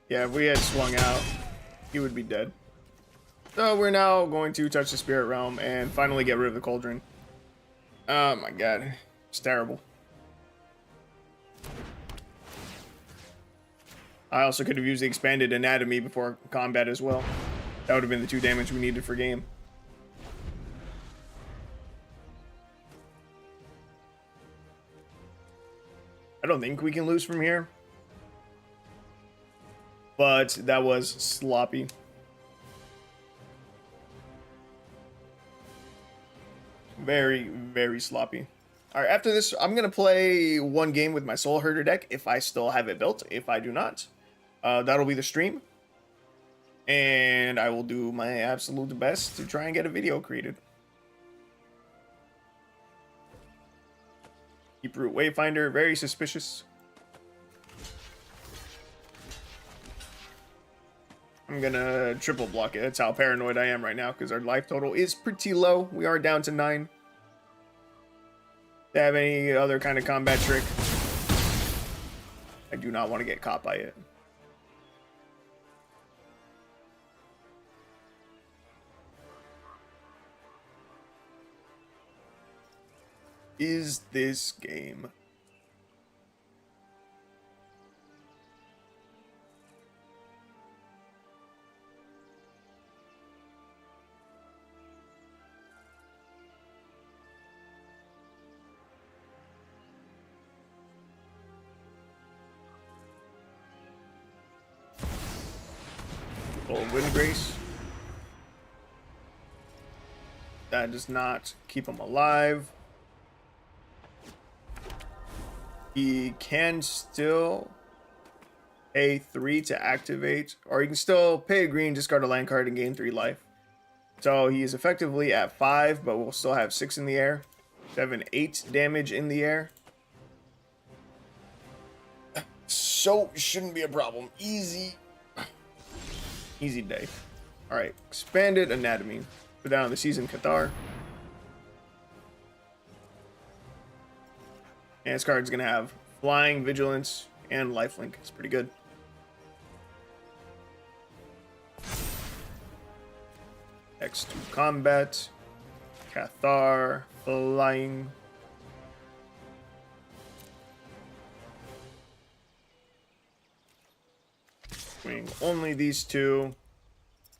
[SPEAKER 1] Yeah, if we had swung out, he would be dead. So we're now going to touch the Spirit Realm and finally get rid of the Cauldron. Oh my god. It's terrible. I also could have used the Expanded Anatomy before combat as well. That would have been the 2 damage we needed for game. I don't think we can lose from here. But that was sloppy. Very, very sloppy. Alright, after this, I'm going to play 1 game with my Soul Herder deck if I still have it built. If I do not, that'll be the stream. And I will do my absolute best to try and get a video created. Deeproot Wayfinder, very suspicious. I'm gonna triple block it. That's how paranoid I am right now because our life total is pretty low. We are down to 9. Do I have any other kind of combat trick? I do not want to get caught by it. Is this game? Wind Grace. That does not keep him alive. He can still pay 3 to activate, or he can still pay a green, discard a land card, and gain 3 life. So he is effectively at 5, but we'll still have 6 in the air. 7, 8 damage in the air. So shouldn't be a problem. Easy day. Alright, Expanded Anatomy. Put down the Seasoned Cathar. And this card's gonna have Flying, Vigilance, and Lifelink. It's pretty good. X2 Combat. Cathar. Flying. Swing only these 2.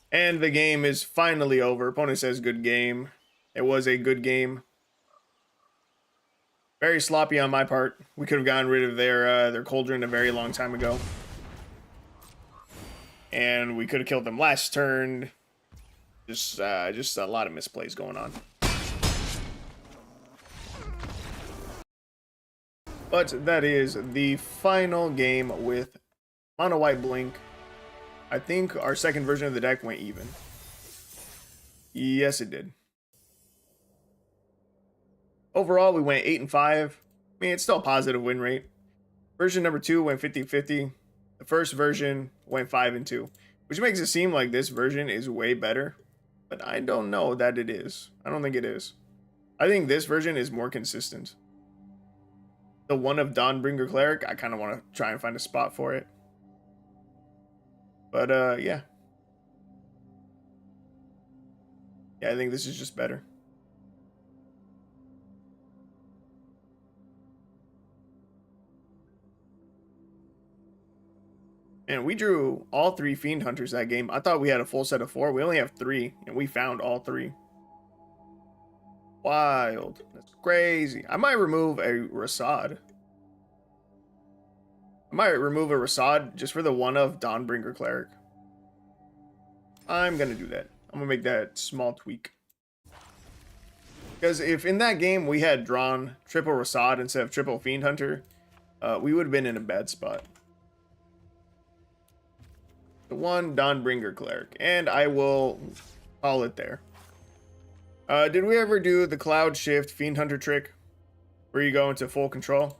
[SPEAKER 1] And the game is finally over. Opponent says good game. It was a good game. Very sloppy on my part. We could have gotten rid of their Cauldron a very long time ago. And we could have killed them last turn. Just a lot of misplays going on. But that is the final game with Mono White Blink. I think our second version of the deck went even. Yes, it did. Overall, we went 8 and 5. I mean, it's still a positive win rate. Version number 2 went 50-50. The first version went 5 and 2, which makes it seem like this version is way better. But I don't know that it is. I don't think it is. I think this version is more consistent. The one of Dawnbringer Cleric, I kind of want to try and find a spot for it. But, yeah. Yeah, I think this is just better. And we drew all 3 Fiend Hunters that game. I thought we had a full set of 4. We only have 3, and we found all 3. Wild. That's crazy. I might remove a Rasad. I might remove a Rasad just for the one of Dawnbringer Cleric. I'm going to do that. I'm going to make that small tweak. Because if in that game we had drawn triple Rasad instead of triple Fiend Hunter, we would have been in a bad spot. The one Dawnbringer Cleric. And I will call it there. Did we ever do the Cloud Shift Fiend Hunter trick? Where you go into full control?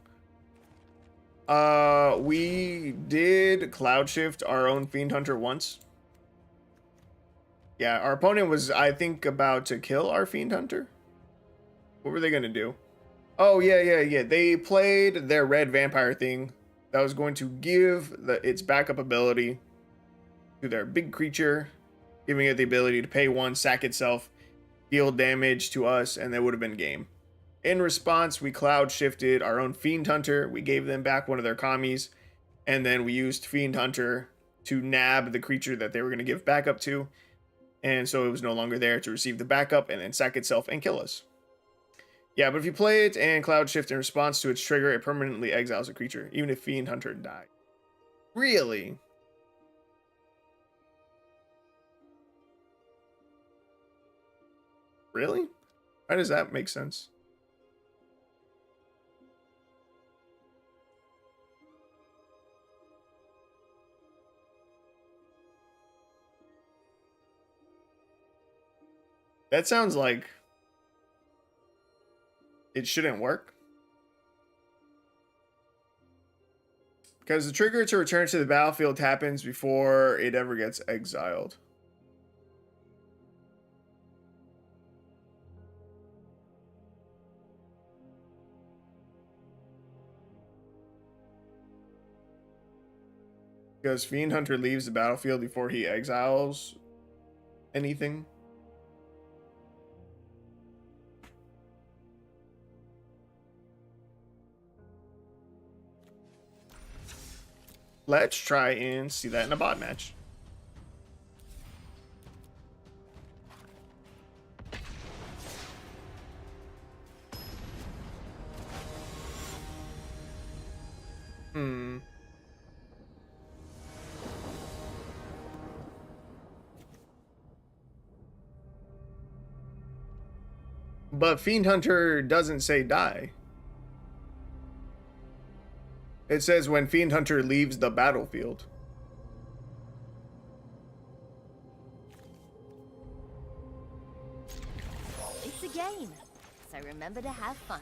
[SPEAKER 1] We did Cloud Shift our own Fiend Hunter once. Yeah, our opponent was, I think, about to kill our Fiend Hunter. What were they going to do? Oh, yeah. They played their red vampire thing that was going to give its backup ability to their big creature, giving it the ability to pay 1, sack itself, deal damage to us, and that would have been game. In response, we Cloud Shifted our own Fiend Hunter. We gave them back one of their commies, and then we used Fiend Hunter to nab the creature that they were going to give backup to. And so it was no longer there to receive the backup and then sack itself and kill us. Yeah, but if you play it and Cloud Shift in response to its trigger, it permanently exiles a creature, even if Fiend Hunter died. Really? Really? How does that make sense? That sounds like it shouldn't work. Because the trigger to return to the battlefield happens before it ever gets exiled. Because Fiend Hunter leaves the battlefield before he exiles anything. Let's try and see that in a bot match. But Fiend Hunter doesn't say die. It says when Fiend Hunter leaves the battlefield.
[SPEAKER 2] It's a game, so remember to have fun.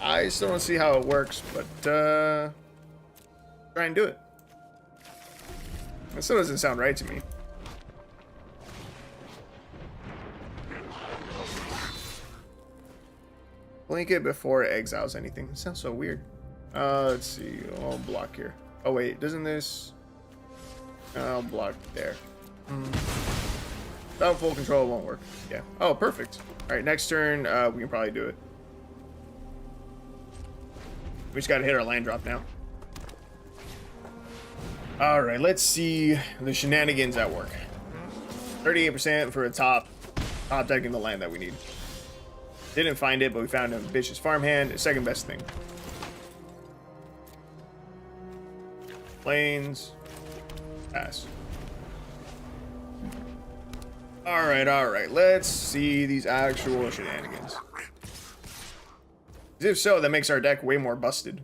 [SPEAKER 1] I still don't see how it works, but try and do it. That still doesn't sound right to me. Blink it before it exiles anything. It sounds so weird. Let's see. I'll block here. Oh wait, doesn't this? I'll block there. Without full control, it won't work. Yeah. Oh, perfect. All right, next turn, we can probably do it. We just gotta hit our land drop now. All right, let's see the shenanigans at work. 38% for a top deck in the land that we need. Didn't find it, but we found an ambitious farmhand. Second best thing. Plains. Pass. All right. Let's see these actual shenanigans. If so, that makes our deck way more busted.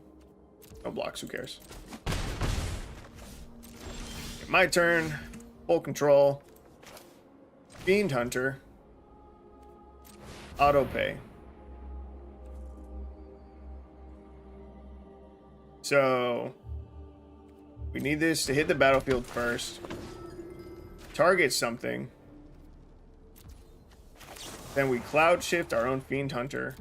[SPEAKER 1] No blocks, who cares? Okay, my turn. Full control. Fiend Hunter. Auto pay. So we need this to hit the battlefield first. Target something. Then we cloud shift our own Fiend Hunter.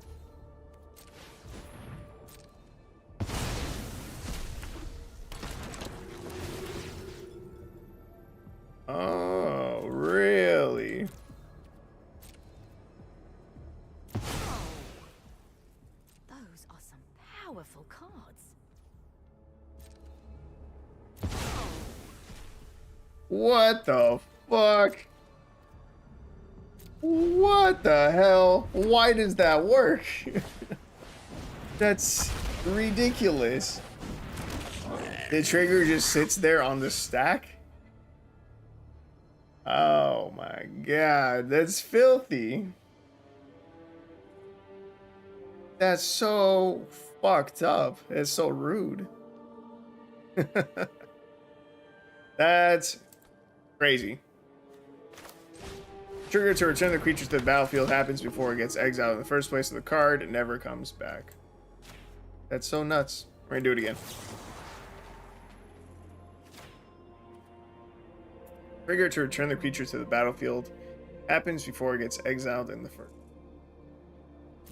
[SPEAKER 1] Oh, really?
[SPEAKER 2] Those are some powerful cards.
[SPEAKER 1] What the fuck? What the hell? Why does that work? That's ridiculous. The trigger just sits there on the stack? Oh my god, that's filthy. That's so fucked up. It's so rude. That's crazy. Trigger to return the creature to the battlefield happens before it gets exiled in the first place of the card. It never comes back. That's so nuts. We're gonna do it again. Trigger to return the creature to the battlefield happens before it gets exiled in the first.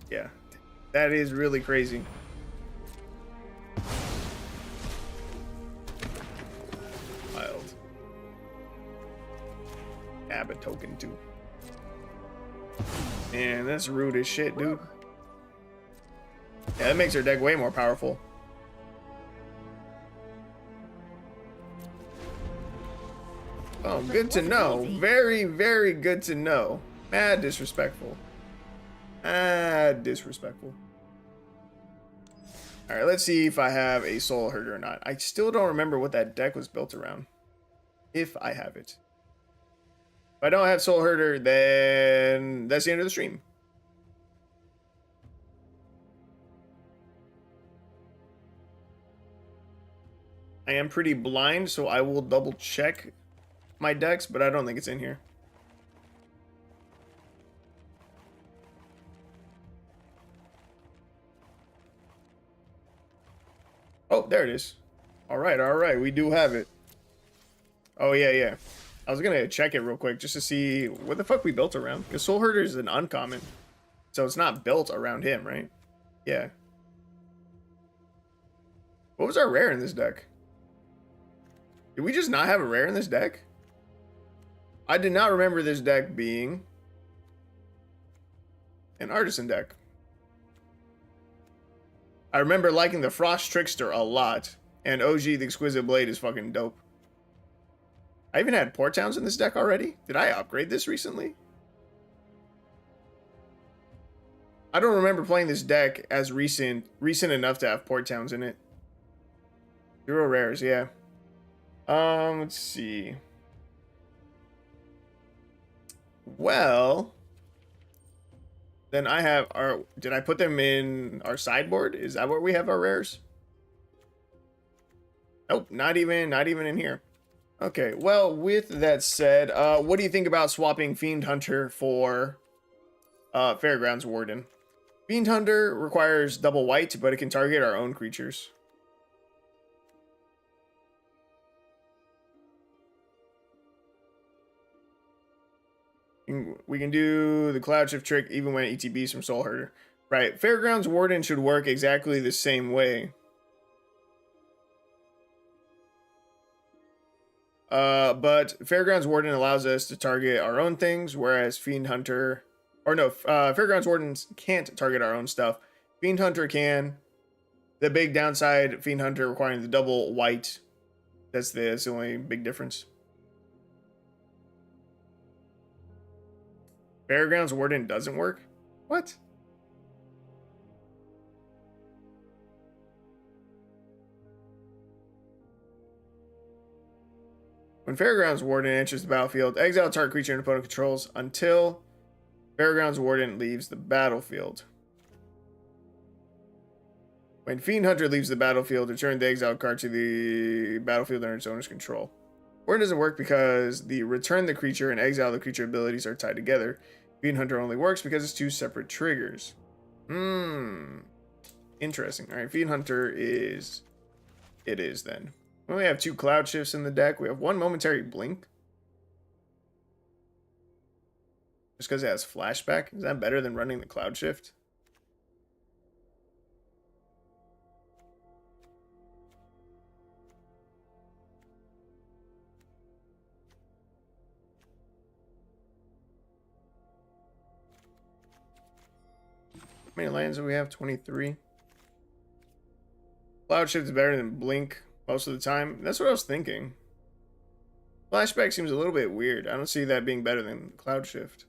[SPEAKER 1] Yeah, that is really crazy. Wild. Add a token too. Man, that's rude as shit, dude. Yeah, that makes our deck way more powerful. Oh, good to know. Very, very good to know. Mad disrespectful. Mad disrespectful. Alright, let's see if I have a Soul Herder or not. I still don't remember what that deck was built around. If I have it. If I don't have Soul Herder, then that's the end of the stream. I am pretty blind, so I will double check my decks, but I don't think it's in here. Oh, there it is. All right. We do have it. Oh, yeah. I was going to check it real quick just to see what the fuck we built around. Because Soul Herder is an uncommon. So it's not built around him, right? Yeah. What was our rare in this deck? Did we just not have a rare in this deck? I did not remember this deck being an artisan deck. I remember liking the Frost Trickster a lot. And OG the Exquisite Blade is fucking dope. I even had Port Towns in this deck already. Did I upgrade this recently? I don't remember playing this deck as recent enough to have Port Towns in it. 0 rares, yeah. Let's see. Well, then I have our. Did I put them in our sideboard? Is that where we have our rares? Nope, not even in here. Okay, well, with that said, what do you think about swapping Fiend Hunter for Fairgrounds Warden? Fiend Hunter requires double white, but it can target our own creatures. We can do the Cloud Shift trick even when ETBs from Soul Herder. Right, Fairgrounds Warden should work exactly the same way. But Fairgrounds Warden allows us to target our own things, whereas Fiend Hunter... Or no, Fairgrounds Wardens can't target our own stuff. Fiend Hunter can. The big downside, Fiend Hunter requiring the double white. That's the only big difference. Fairgrounds Warden doesn't work? What? When Fairgrounds Warden enters the battlefield, exile target creature and opponent controls until Fairgrounds Warden leaves the battlefield. When Fiend Hunter leaves the battlefield, return the exiled card to the battlefield under its owner's control. Warden doesn't work because the return the creature and exile the creature abilities are tied together. Fiend Hunter only works because it's 2 separate triggers. Interesting. Alright, Fiend Hunter is... It is then. We only have 2 Cloud Shifts in the deck. We have 1 Momentary Blink. Just because it has Flashback. Is that better than running the Cloud Shift? How many lands do we have? 23. Cloud Shift is better than Blink most of the time. That's what I was thinking. Flashback seems a little bit weird. I don't see that being better than Cloud Shift.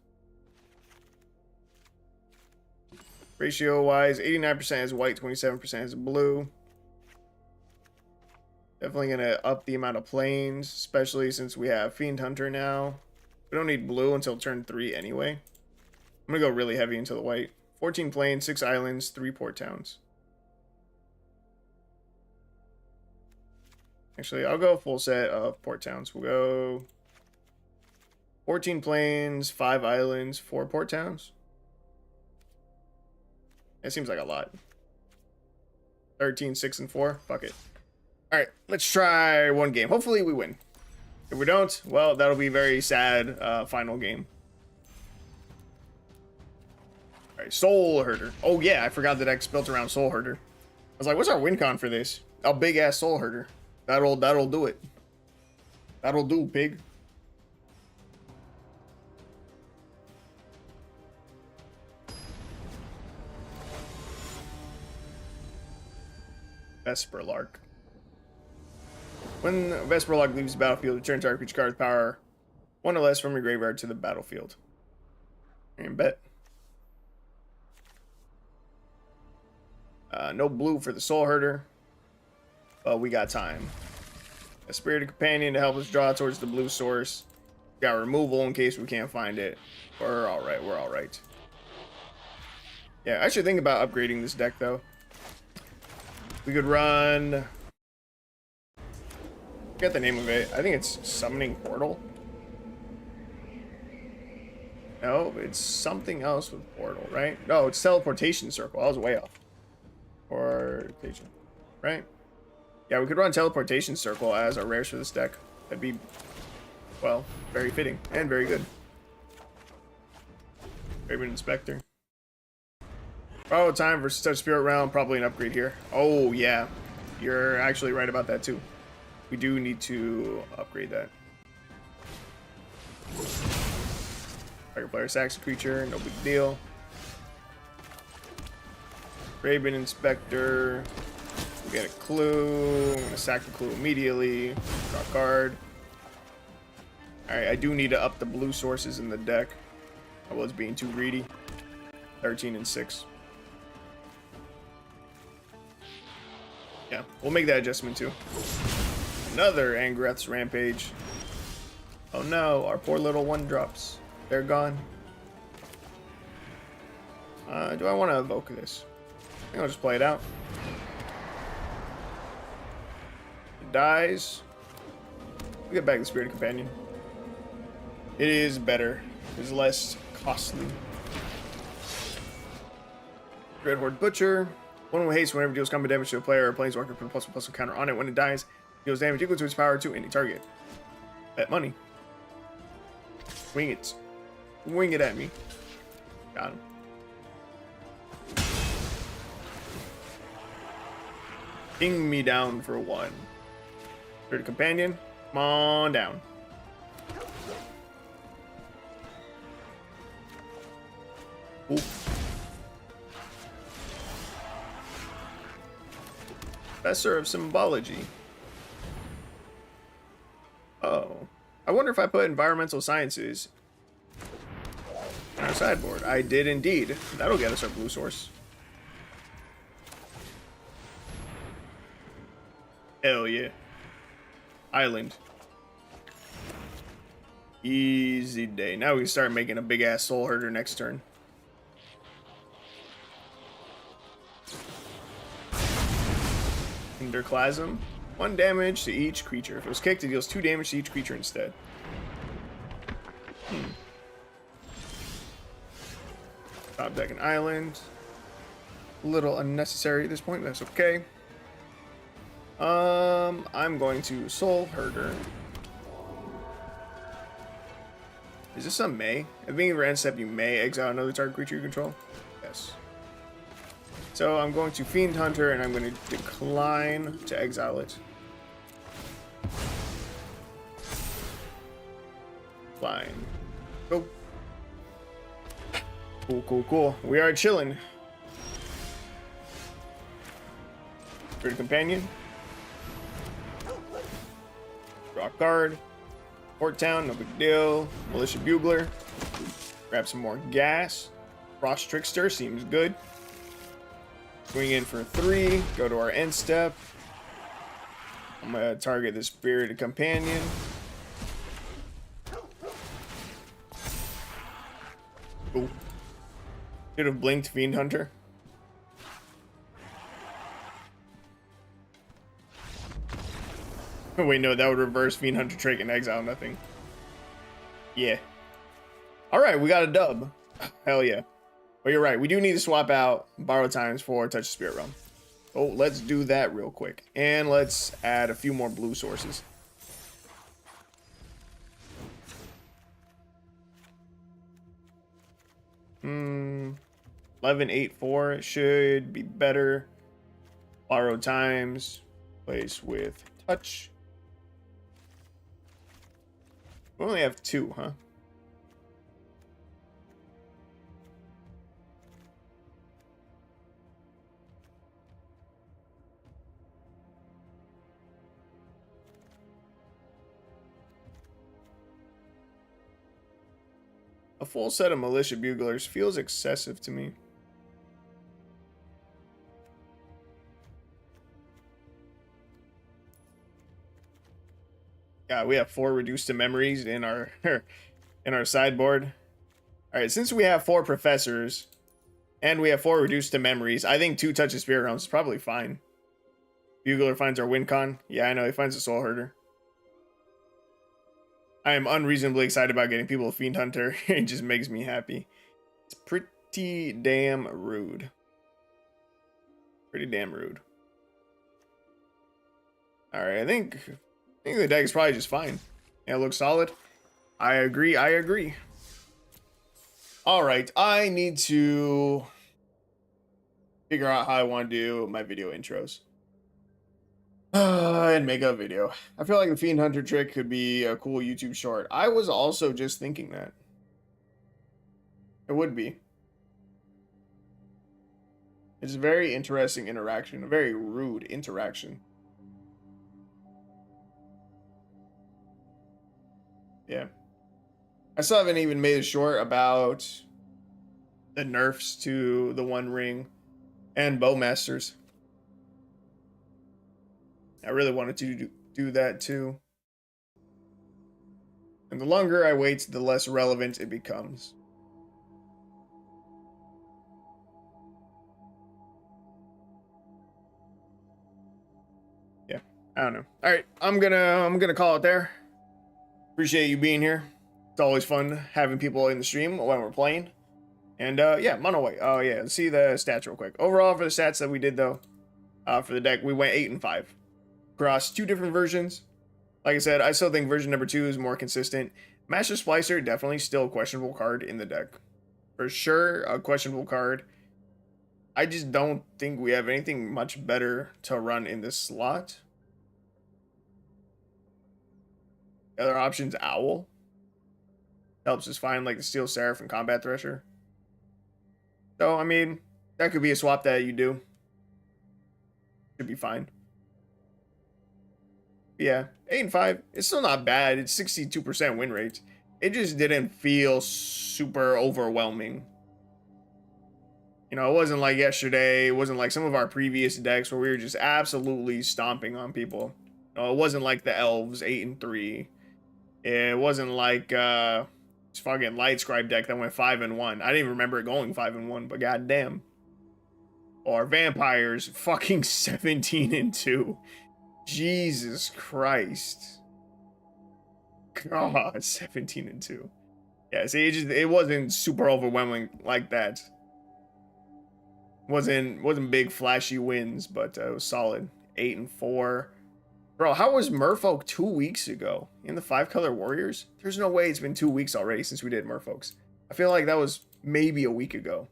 [SPEAKER 1] Ratio wise, 89% is white, 27% is blue. Definitely going to up the amount of planes, especially since we have Fiend Hunter now. We don't need blue until turn 3 anyway. I'm going to go really heavy into the white. 14 planes, 6 islands, 3 port towns. Actually, I'll go full set of port towns. We'll go 14 planes, 5 islands, 4 port towns. It seems like a lot. 13, 6, and 4. Fuck it. Alright, let's try one game. Hopefully we win. If we don't, well, that'll be a very sad final game. Alright, Soul Herder. Oh yeah, I forgot the deck's built around Soul Herder. I was like, what's our win con for this? A big ass Soul Herder. That'll do it. That'll do, pig. Vesperlark. When Vesperlark leaves the battlefield, return target creature card's power 1 or less from your graveyard to the battlefield. And bet. No blue for the Soul Herder. But we got time. A Spirited Companion to help us draw towards the blue source. Got removal in case we can't find it. We're alright, we're alright. Yeah, I should think about upgrading this deck though. We could run... I forget the name of it. I think it's Summoning Portal. No, it's something else with Portal, right? No, it's Teleportation Circle. I was way off. Teleportation, right? Yeah, we could run Teleportation Circle as our rares for this deck. That'd be, well, very fitting and very good. Raven Inspector. Oh, time for Touch Spirit Realm. Probably an upgrade here. Oh, yeah. You're actually right about that, too. We do need to upgrade that. Fire Player sacks a creature. No big deal. Raven Inspector. We get a clue. I'm going to sack the clue immediately. Draw a card. Alright, I do need to up the blue sources in the deck. I was being too greedy. 13 and 6. Yeah, we'll make that adjustment too. Another Angreth's Rampage. Oh no, our poor little 1-drops. They're gone. Do I want to evoke this? I think I'll just play it out. It dies. We get back the Spirited Companion. It is better. It's less costly. Red Horde Butcher. One with haste whenever it deals combat damage to a player or planeswalker, put a +1/+1 counter on it. When it dies, it deals damage equal to its power to any target. Bet money. Wing it. Wing it at me. Got him. Ping me down for 1. Spirited Companion. Come on down. Oof. Professor of Symbology. Oh. I wonder if I put Environmental Sciences on our sideboard. I did indeed. That'll get us our blue source. Hell yeah. Island. Easy day. Now we can start making a big ass soul herder next turn. Hinderclasm. 1 damage to each creature. If it was kicked, it deals 2 damage to each creature instead. Top deck an island. A little unnecessary at this point, but that's okay. I'm going to Soul Herder. Is this a May? At the beginning of your end step, you may exile another target creature you control. Yes. So I'm going to Fiend Hunter, and I'm going to decline to exile it. Fine. Go. Cool, cool, cool. We are chilling. Spirit Companion. Draw a card. Port Town, no big deal. Militia Bugler. Grab some more gas. Frost Trickster seems good. Swing in for 3. Go to our end step. I'm gonna target the Spirited Companion. Cool. Should have blinked Fiend Hunter. Oh, wait, no, that would reverse Fiend Hunter trait and exile nothing. Yeah. Alright, we got a dub. Hell yeah. But you're right, we do need to swap out Borrowed Times for Touch the Spirit Realm. Oh, let's do that real quick. And let's add a few more blue sources. Hmm. 1184 should be better. Borrowed Times. Place with Touch. We only have 2, huh? A full set of Militia Buglers feels excessive to me. Yeah, we have 4 reduced to memories in our in our sideboard. All right, since we have 4 professors and we have 4 reduced to memories, I think 2 Touch of Spirit Realms is probably fine. Bugler finds our win con. Yeah, I know, he finds a Soul Herder. I am unreasonably excited about getting people a Fiend Hunter. It just makes me happy. It's pretty damn rude. Pretty damn rude. All right, I think the deck is probably just fine. Yeah, it looks solid. I agree. I agree. All right, I need to figure out how I want to do my video intros. And make a video. I feel like the Fiend Hunter trick could be a cool YouTube short. I was also just thinking that. It would be. It's a very interesting interaction. A very rude interaction. Yeah. I still haven't even made a short about the nerfs to the One Ring and Bowmasters. I really wanted to do that too. And the longer I wait, the less relevant it becomes. Yeah, I don't know. All right, I'm gonna call it there. Appreciate you being here. It's always fun having people in the stream when we're playing. And yeah, Monoway. Oh yeah, let's see the stats real quick. Overall, for the stats that we did though, for the deck, we went 8 and 5 across 2 different versions. Like I said, I still think version number 2 is more consistent. Master Splicer, definitely still a questionable card in the deck. For sure, a questionable card. I just don't think we have anything much better to run in this slot. Other options, Owl. Helps us find like the Steel Seraph and Combat Thresher. So, I mean, that could be a swap that you do. Should be fine. Yeah, 8 and 5. It's still not bad. It's 62% win rate. It just didn't feel super overwhelming. You know, it wasn't like yesterday. It wasn't like some of our previous decks where we were just absolutely stomping on people. You know, it wasn't like the Elves 8 and 3. It wasn't like this fucking Light Scribe deck that went 5-1. I didn't even remember it going 5-1, but goddamn. Or Vampires fucking 17-2. Jesus Christ. God, 17-2. Yeah, see, it wasn't super overwhelming like that. Wasn't big flashy wins, but it was solid. 8-4. Bro, how was Merfolk 2 weeks ago in the 5-color Warriors? There's no way it's been 2 weeks already since we did Merfolks. I feel like that was maybe a week ago.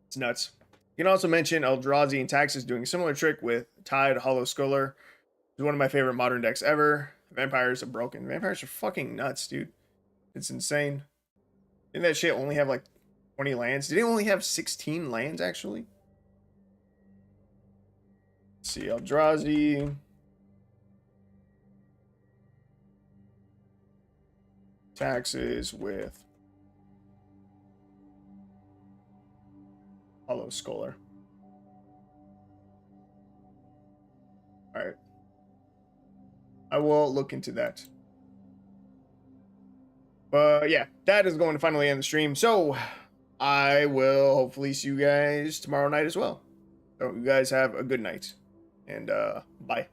[SPEAKER 1] It's nuts. You can also mention Eldrazi and Taxes doing a similar trick with Tide Hollow Sculler. It's one of my favorite modern decks ever. Vampires are broken. Vampires are fucking nuts, dude. It's insane. Didn't that shit only have like 20 lands? Did it only have 16 lands, actually? Let's see, Eldrazi. Taxes with Hollow Sculler. Alright. I will look into that. But yeah, that is going to finally end the stream. So I will hopefully see you guys tomorrow night as well. So you guys have a good night. And bye.